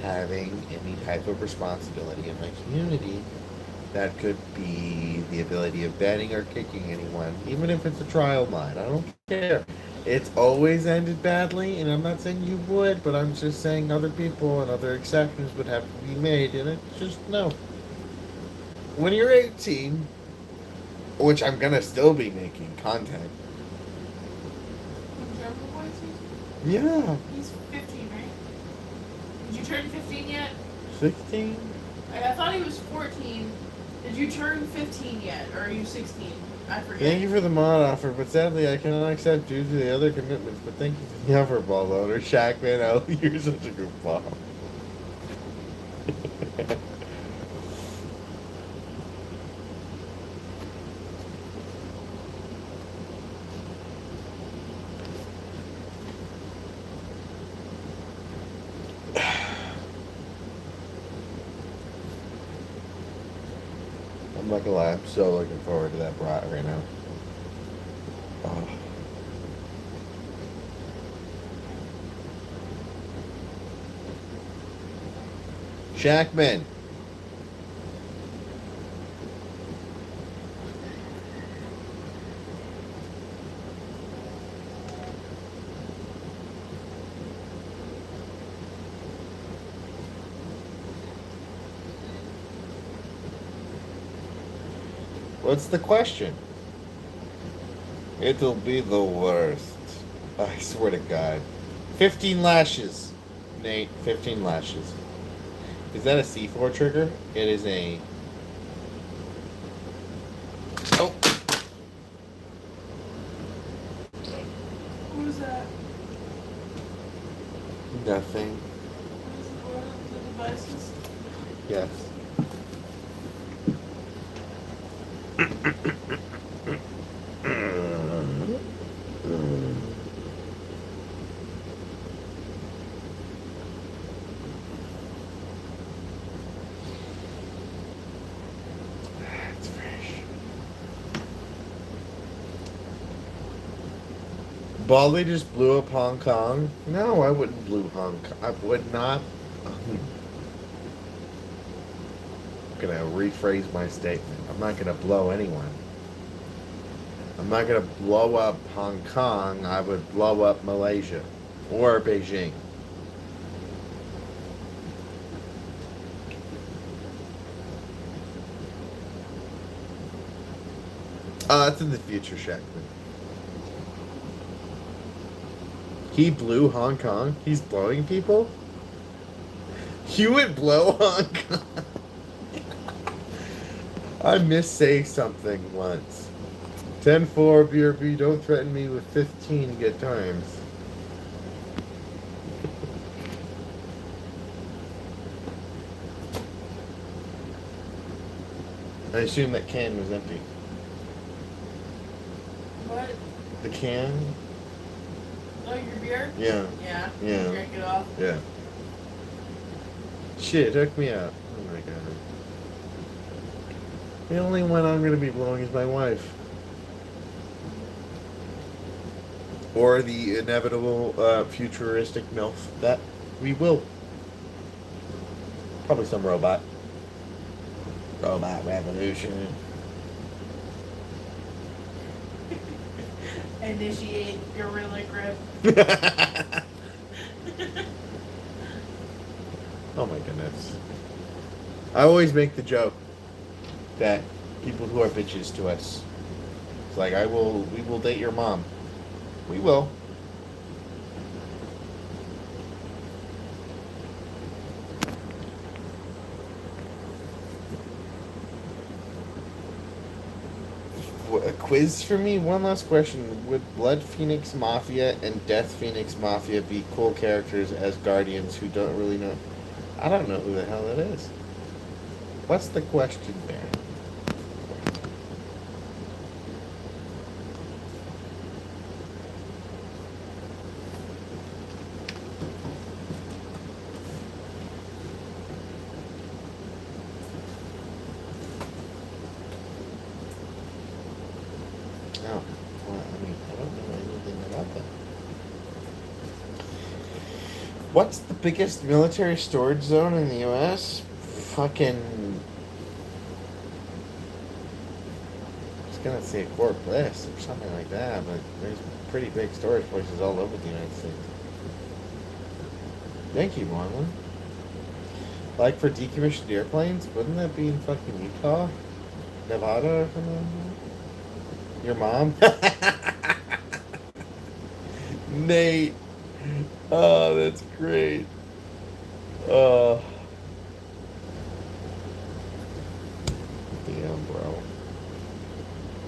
having any type of responsibility in my community. That could be the ability of banning or kicking anyone, even if it's a trial mod. I don't care. It's always ended badly, and I'm not saying you would, but I'm just saying other people and other exceptions would have to be made, and it's just no. When you're 18, which I'm gonna still be making content. German boy season? Yeah. He's 15, right? Did you turn 15 yet? 16? I thought he was 14. Did you turn 15 yet? Or are you 16? I forget. Thank you for the mod offer, but sadly I cannot accept due to the other commitments. But thank you for the offer, ball loader. Shackman, oh, you're such a good ball. I'm not gonna lie, I'm so looking forward to that brat right now. Oh. Shackman. What's the question? It'll be the worst. I swear to God. 15 lashes. Nate, 15 lashes. Is that a C4 trigger? It is a... Oh! Who's that? Nothing. What are the devices? Yes. It's fresh. Baldy just blew up Hong Kong? No, I wouldn't blow Hong Kong. I would not. I'm gonna rephrase my statement. I'm not gonna blow anyone. I'm not gonna blow up Hong Kong. I would blow up Malaysia or Beijing. It's in the future, Shackman. He blew Hong Kong? He's blowing people? You would blow Hong Kong? I missay something once. 10-4, BRB, don't threaten me with 15 good times. I assume that can was empty. What? The can? Oh, your beer? Yeah. Yeah. Yeah. Drink it off. Yeah. Shit, hook me up. Oh my god. The only one I'm gonna be blowing is my wife. Or the inevitable futuristic MILF that we will. Probably some robot. Robot revolution. Initiate gorilla grip. Oh my goodness. I always make the joke that people who are bitches to us, it's like, we will date your mom. We will. A quiz for me? One last question. Would Blood Phoenix Mafia and Death Phoenix Mafia be cool characters as guardians who don't really know? I don't know who the hell that is. What's the question there? What's the biggest military storage zone in the U.S.? Fucking. I was gonna say Fort Bliss or something like that, but there's pretty big storage places all over the United States. Thank you, Marlon. Like for decommissioned airplanes, wouldn't that be in fucking Utah? Nevada or something like that? Your mom? Nate. Oh, that's great. Uh, damn, bro.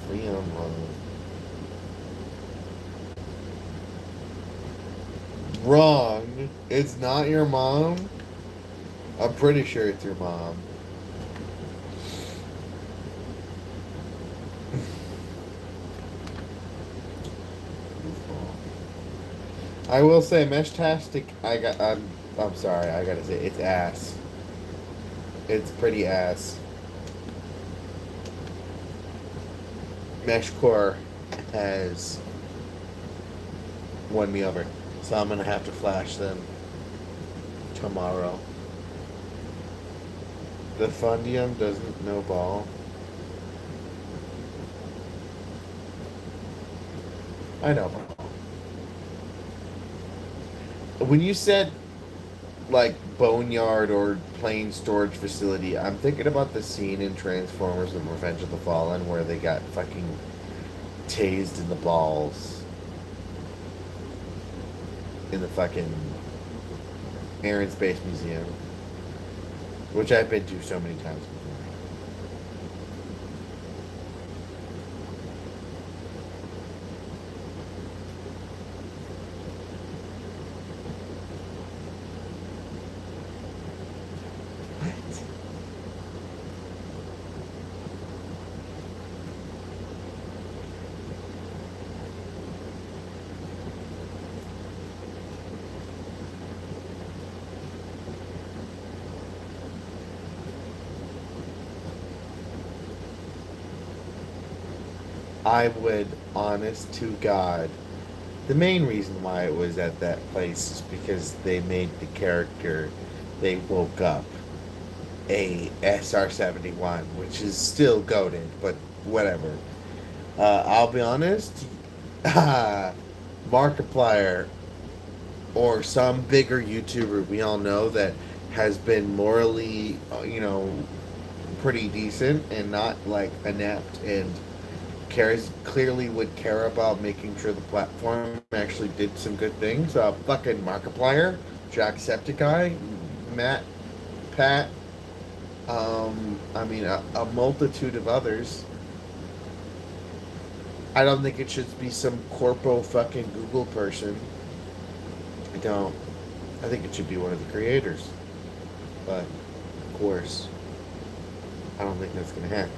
Damn, bro. Wrong. It's not your mom. I'm pretty sure it's your mom. I will say, Meshtastic. I'm sorry. I gotta say, it's ass. It's pretty ass. Meshcore has won me over, so I'm gonna have to flash them tomorrow. The Fundiumbb doesn't know ball. I know ball. When you said like boneyard or plane storage facility, I'm thinking about the scene in Transformers: The Revenge of the Fallen where they got fucking tased in the balls in the fucking Air and Space Museum, which I've been to so many times before. I would, honest to God, the main reason why it was at that place is because they made the character they woke up a SR-71, which is still goated, but whatever. I'll be honest, Markiplier or some bigger YouTuber we all know that has been morally, pretty decent and not like inept and clearly would care about making sure the platform actually did some good things. Fucking Markiplier, Jacksepticeye, Matt, Pat, a multitude of others. I don't think it should be some corpo fucking Google person. I don't. I think it should be one of the creators. But, of course, I don't think that's gonna happen.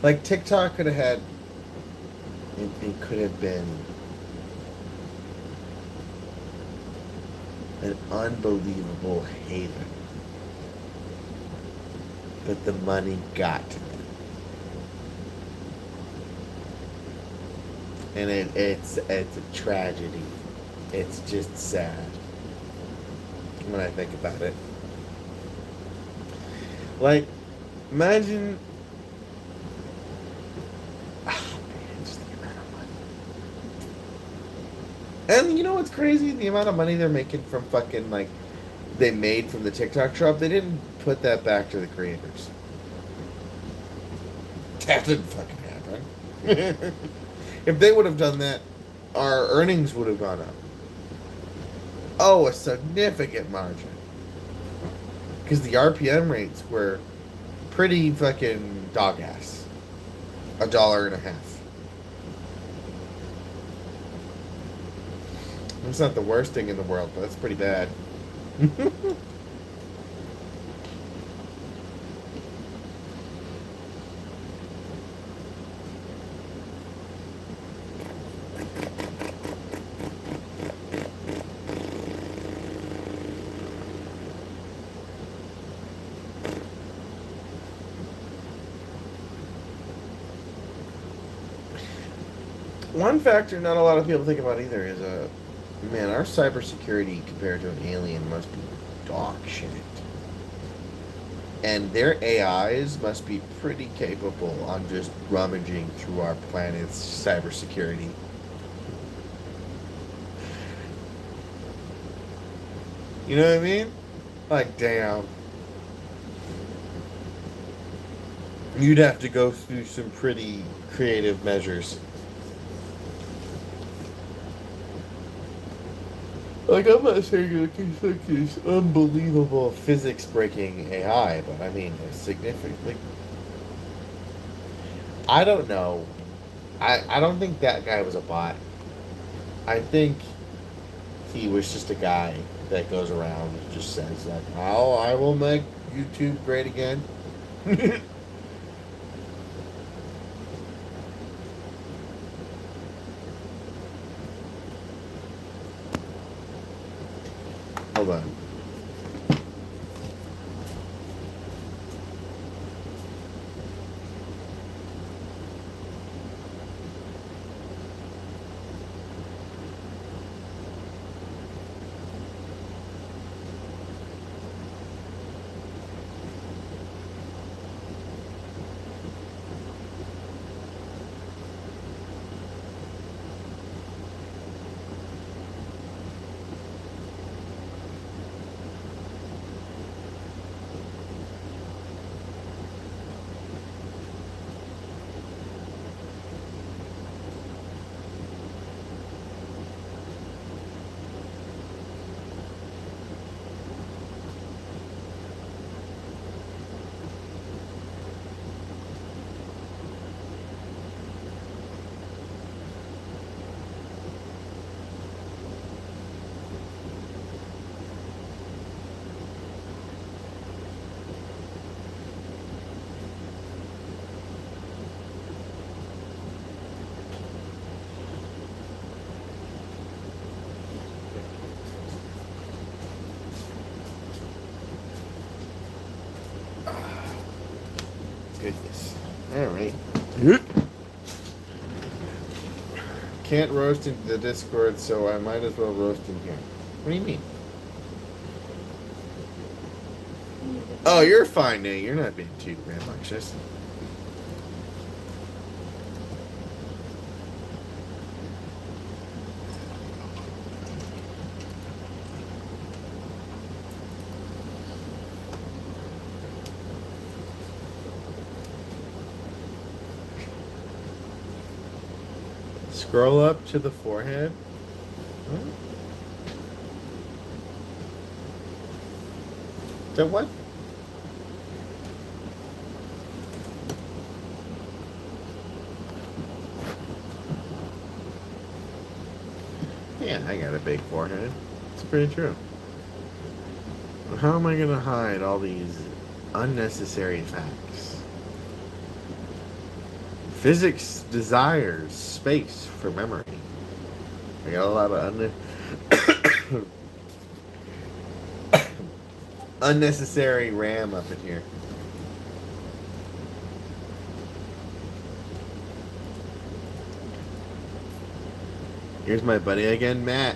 Like TikTok could have had, it could have been an unbelievable haven, but the money got to them, and it's a tragedy. It's just sad when I think about it. Like, imagine. And you know what's crazy? The amount of money they're making from fucking, like, they made from the TikTok shop, they didn't put that back to the creators. That didn't fucking happen. If they would have done that, our earnings would have gone up. Oh, a significant margin. Because the RPM rates were pretty fucking dog ass. $1.50. It's not the worst thing in the world, but that's pretty bad. one factor not a lot of people think about either is, man, our cybersecurity compared to an alien must be dog shit. And their AIs must be pretty capable on just rummaging through our planet's cybersecurity. You know what I mean? Like, damn. You'd have to go through some pretty creative measures. Like, I'm not saying it's like this unbelievable physics-breaking AI, but I mean, significantly. I don't know. I don't think that guy was a bot. I think he was just a guy that goes around and just says like, "Oh, I will make YouTube great again." Hold on. Goodness. Alright. Can't roast into the Discord, so I might as well roast in here. What do you mean? Oh, you're fine, Nate. You're not being too rambunctious. Scroll up to the forehead. Huh? So what? Yeah, I got a big forehead. It's pretty true. How am I going to hide all these unnecessary facts? Physics desires space for memory. I got a lot of unnecessary RAM up in here. Here's my buddy again, Matt.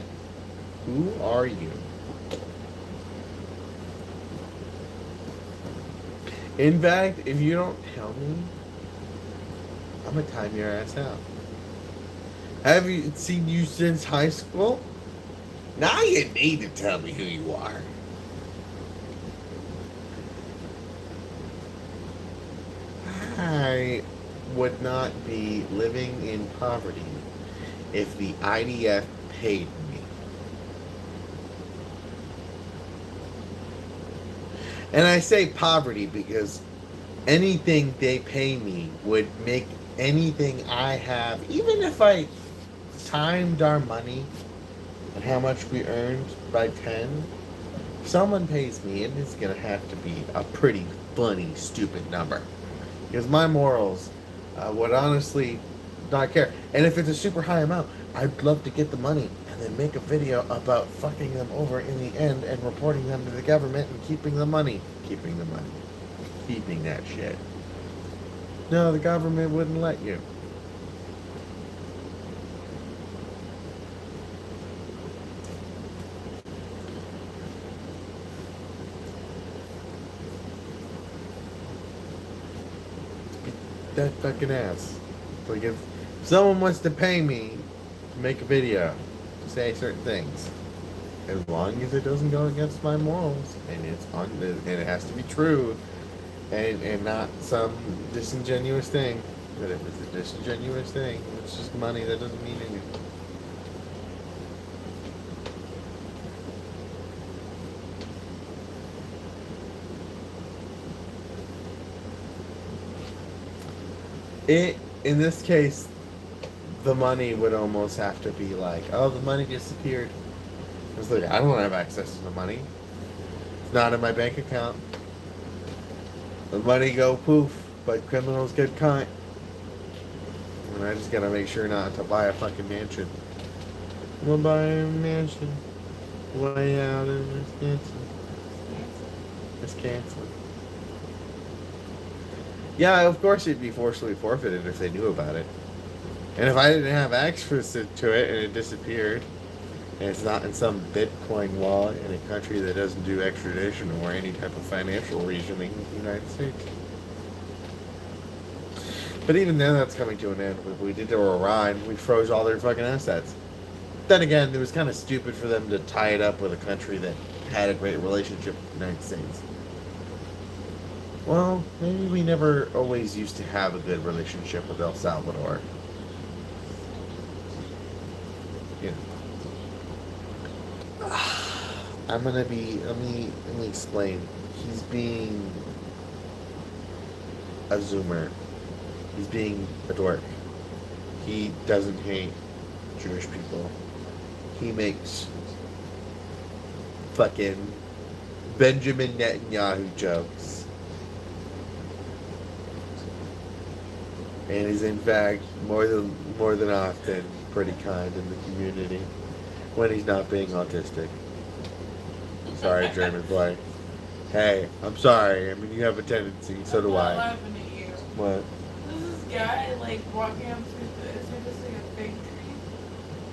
Who are you? In fact, if you don't tell me, I'm gonna time your ass out. Have you seen you since high school? Now you need to tell me who you are. I would not be living in poverty if the IDF paid me. And I say poverty because anything they pay me would make anything I have, even if I timed our money and how much we earned by 10, if someone pays me, it is going to have to be a pretty funny, stupid number. Because my morals would honestly not care. And if it's a super high amount, I'd love to get the money and then make a video about fucking them over in the end and reporting them to the government and keeping the money. Keeping the money. Keeping that shit. No, the government wouldn't let you. that fucking ass. Like if someone wants to pay me to make a video to say certain things, as long as it doesn't go against my morals and and it has to be true and not some disingenuous thing. But if it's a disingenuous thing, it's just money that doesn't mean anything. In this case, the money would almost have to be like, oh, the money disappeared. It's like, I don't have access to the money. It's not in my bank account. The money go poof, but criminals get caught. And I just gotta make sure not to buy a fucking mansion. We'll buy a mansion way out in Wisconsin. Wisconsin. Yeah, of course it'd be forcibly forfeited if they knew about it. And if I didn't have access to it and it disappeared, and it's not in some Bitcoin wallet in a country that doesn't do extradition or any type of financial reasoning with the United States. But even then, that's coming to an end. We did to Iran, we froze all their fucking assets. Then again, it was kind of stupid for them to tie it up with a country that had a great relationship with the United States. Well, maybe we never always used to have a good relationship with El Salvador. You know. Let me explain. He's being a zoomer. He's being a dork. He doesn't hate Jewish people. He makes fucking Benjamin Netanyahu jokes. And he's in fact more than often pretty kind in the community when he's not being autistic. Sorry, German boy. Hey, I'm sorry. I mean, you have a tendency. So do I. I'm laughing at you. What? There's this guy like walking up it's just like a fig tree,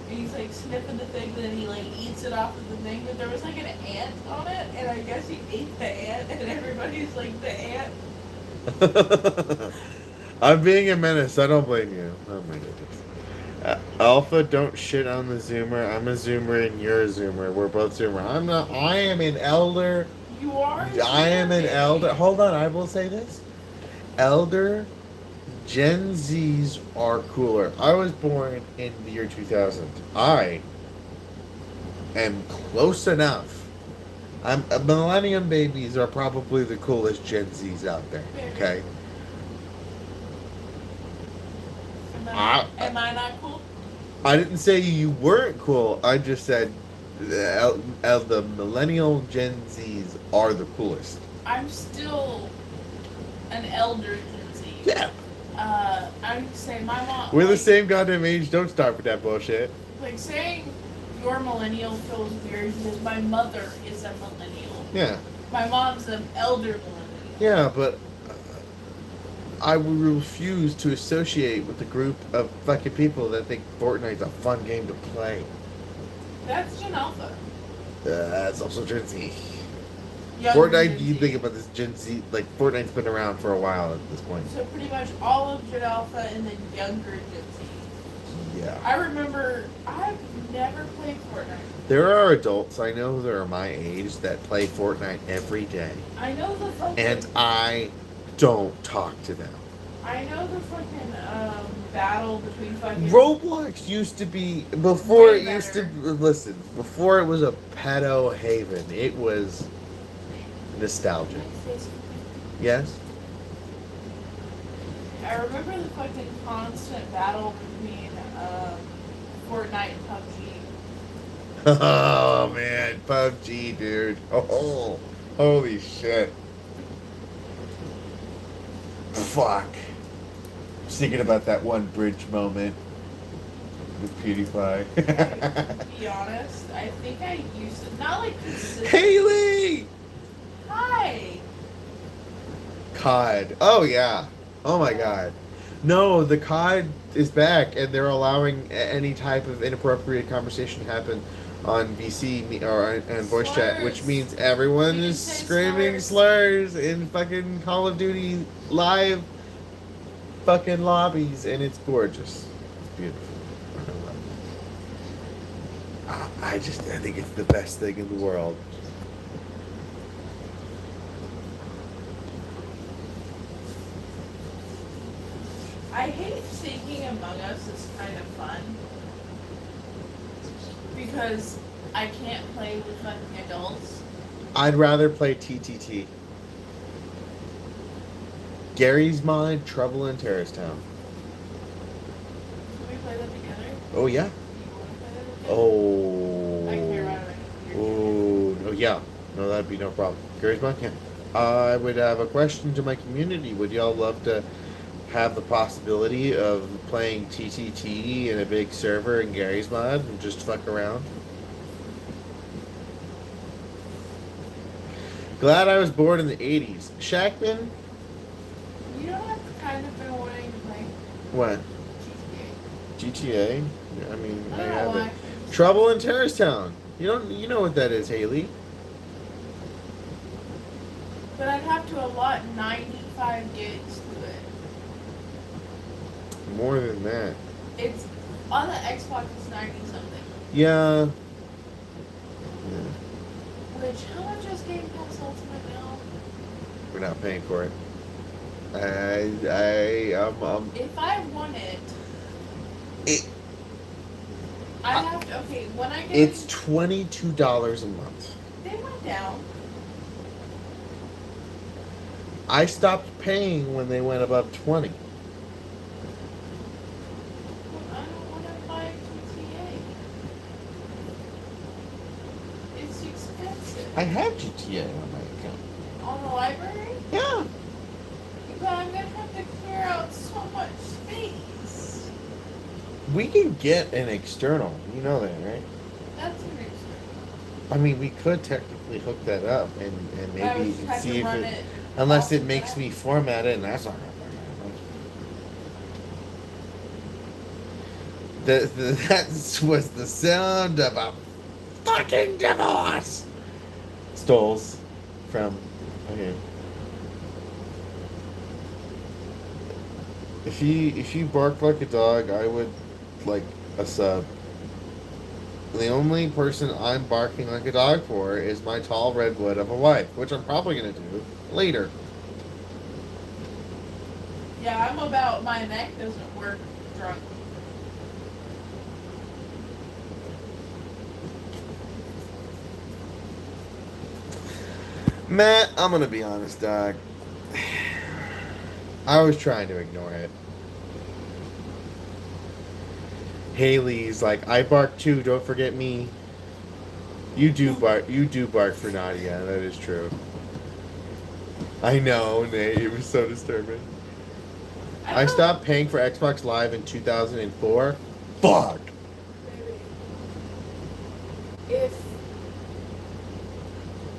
and he's like sniffing the fig, then he like eats it off of the thing. But there was like an ant on it, and I guess he ate the ant, and everybody's like the ant. I'm being a menace. I don't blame you. Oh my goodness. Alpha, don't shit on the Zoomer. I'm a Zoomer and you're a Zoomer. We're both Zoomer. I'm not. I am an elder. You are. I am an elder. Hold on. I will say this. Elder Gen Zs are cooler. I was born in the year 2000. I am close enough. Millennium babies are probably the coolest Gen Zs out there. Okay. Am I not cool? I didn't say you weren't cool. I just said the millennial Gen Zs are the coolest. I'm still an elder Gen Z. Yeah. I would say my mom. We're the same goddamn age. Don't start with that bullshit. Like saying you're millennial feels weird because my mother is a millennial. Yeah. My mom's an elder millennial. Yeah, but I would refuse to associate with a group of fucking people that think Fortnite's a fun game to play. That's Gen Alpha. That's also Gen Z. Younger Fortnite, Gen you Z. think about this Gen Z, like Fortnite's been around for a while at this point. So pretty much all of Gen Alpha and then younger Gen Z. Yeah. I remember I've never played Fortnite. There are adults I know that are my age that play Fortnite every day. I know the fucking. And I don't talk to them. I know the fucking battle between fucking. Roblox used to be before Way it used to better. listen before it was a pedo haven. It was nostalgia. Yes. I remember the fucking constant battle between Fortnite and PUBG. Oh man, PUBG, dude. Oh, holy shit. Fuck. Just thinking about that one bridge moment with PewDiePie. To be honest, I think I used to not like consistent. Haley! Hi. COD. Oh yeah. Oh my god. No, the COD is back, and they're allowing any type of inappropriate conversation to happen on VC or on voice chat, which Slurs. means everyone You can is say screaming slurs in fucking Call of Duty live fucking lobbies, and it's gorgeous. It's beautiful. I love it. I think it's the best thing in the world. I hate thinking Among Us is kind of fun because I can't play with fucking adults. I'd rather play TTT. Gary's Mind, Trouble in Terrace Town. Can we play that together? Oh yeah. Do you want to play that together? Oh. I can hear right away. Oh. Oh yeah. No, that'd be no problem. Gary's Mind can. I would have a question to my community. Would y'all love to have the possibility of playing TTT in a big server in Gary's Mod and just fuck around? Glad I was born in the 80s. Shackman? You know what I've kind of been wanting to play? What? GTA. GTA? I mean, I I don't know have why. it. Trouble in Terrace Town. You know what that is, Haley. But I'd have to allot 95 gigs to it. More than that. It's on the Xbox. It's 90 something. Yeah. Which how much is Game Pass Ultimate now? We're not paying for it. If I want it, It, I have to. Okay, when I get it's $22 a month. they went down. I stopped paying when they went above 20. I don't want to buy GTA. It's expensive. I have GTA on my account. On the library? Yeah. But I'm gonna have to clear out so much space. We can get an external. You know that, right? That's an expensive. I mean, we could technically hook that up and I maybe was trying see to if run it... it Unless off it of makes that. me format it, and that's not gonna happen. That was the sound of a fucking divorce. Stoles from... Okay. If you bark like a dog, I would like a sub. The only person I'm barking like a dog for is my tall redwood of a wife, which I'm probably gonna do later. Yeah, I'm about my neck doesn't work drunk. Matt, I'm gonna be honest, dog. I was trying to ignore it. Haley's like, I bark too, don't forget me. You do bark for Nadia, that is true. I know, Nate, it was so disturbing. I stopped paying for Xbox Live in 2004. Fuck! If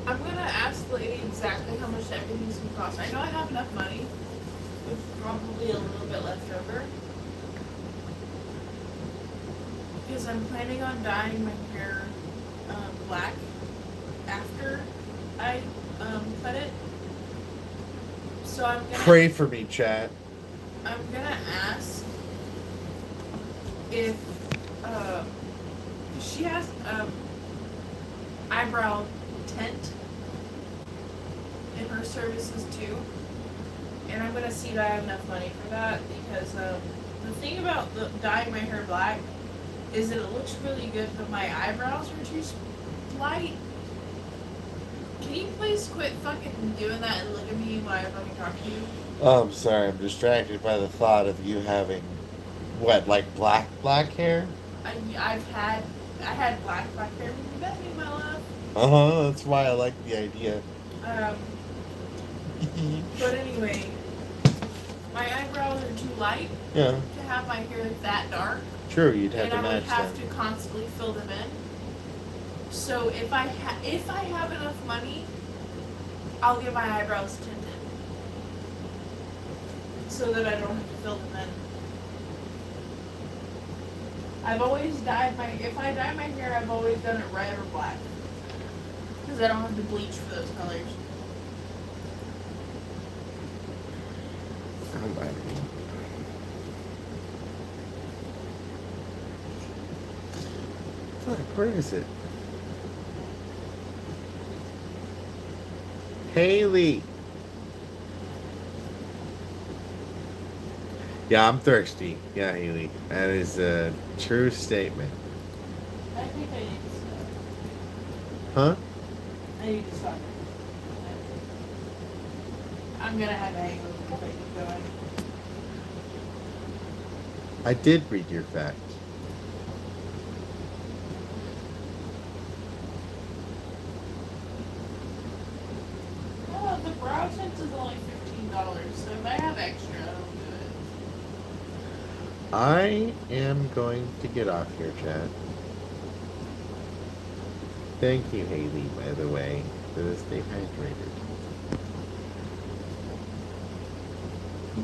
I'm gonna ask the lady exactly how much everything's gonna cost. I know I have enough money, with probably a little bit left over. Because I'm planning on dyeing my hair black after I cut it. So I'm gonna Pray for me, chat. I'm gonna ask if she has eyebrow tint in her services too, and I'm gonna see if I have enough money for that because the thing about dyeing my hair black is that it looks really good, but my eyebrows are too light. Can you please quit fucking doing that and look at me while I fucking talk to you? Oh, I'm sorry, I'm distracted by the thought of you having, what, like black hair? I had black hair when you met me, my love. That's why I like the idea. But anyway, my eyebrows are too light Yeah, to have my hair that dark, true, you'd have and to I would match have them. to constantly fill them in. So if I have enough money, I'll get my eyebrows tinted so that I don't have to fill them in. I've always if I dye my hair, I've always done it red or black. Because I don't have to bleach for those colors. Fuck, where is it? Haley! Yeah, I'm thirsty. Yeah, Haley. That is a true statement. I think I need to stop. Huh? I need to stop. I'm gonna have a hangover if I keep going. I did read your fact. Oh, the brow tint is only $15, so if I have extra, I'll do it. I am going to get off here, chat. Thank you, Haley, by the way, for the stay hydrated.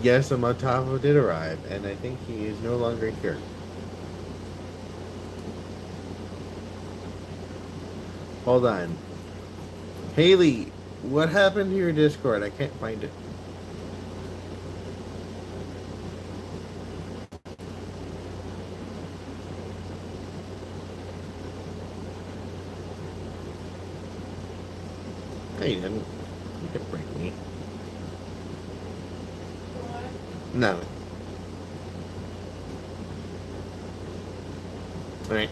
Yes, a Montalvo did arrive, and I think he is no longer here. Hold on. Haley, what happened to your Discord? I can't find it. No, you didn't. You could break me. What? No. Alright.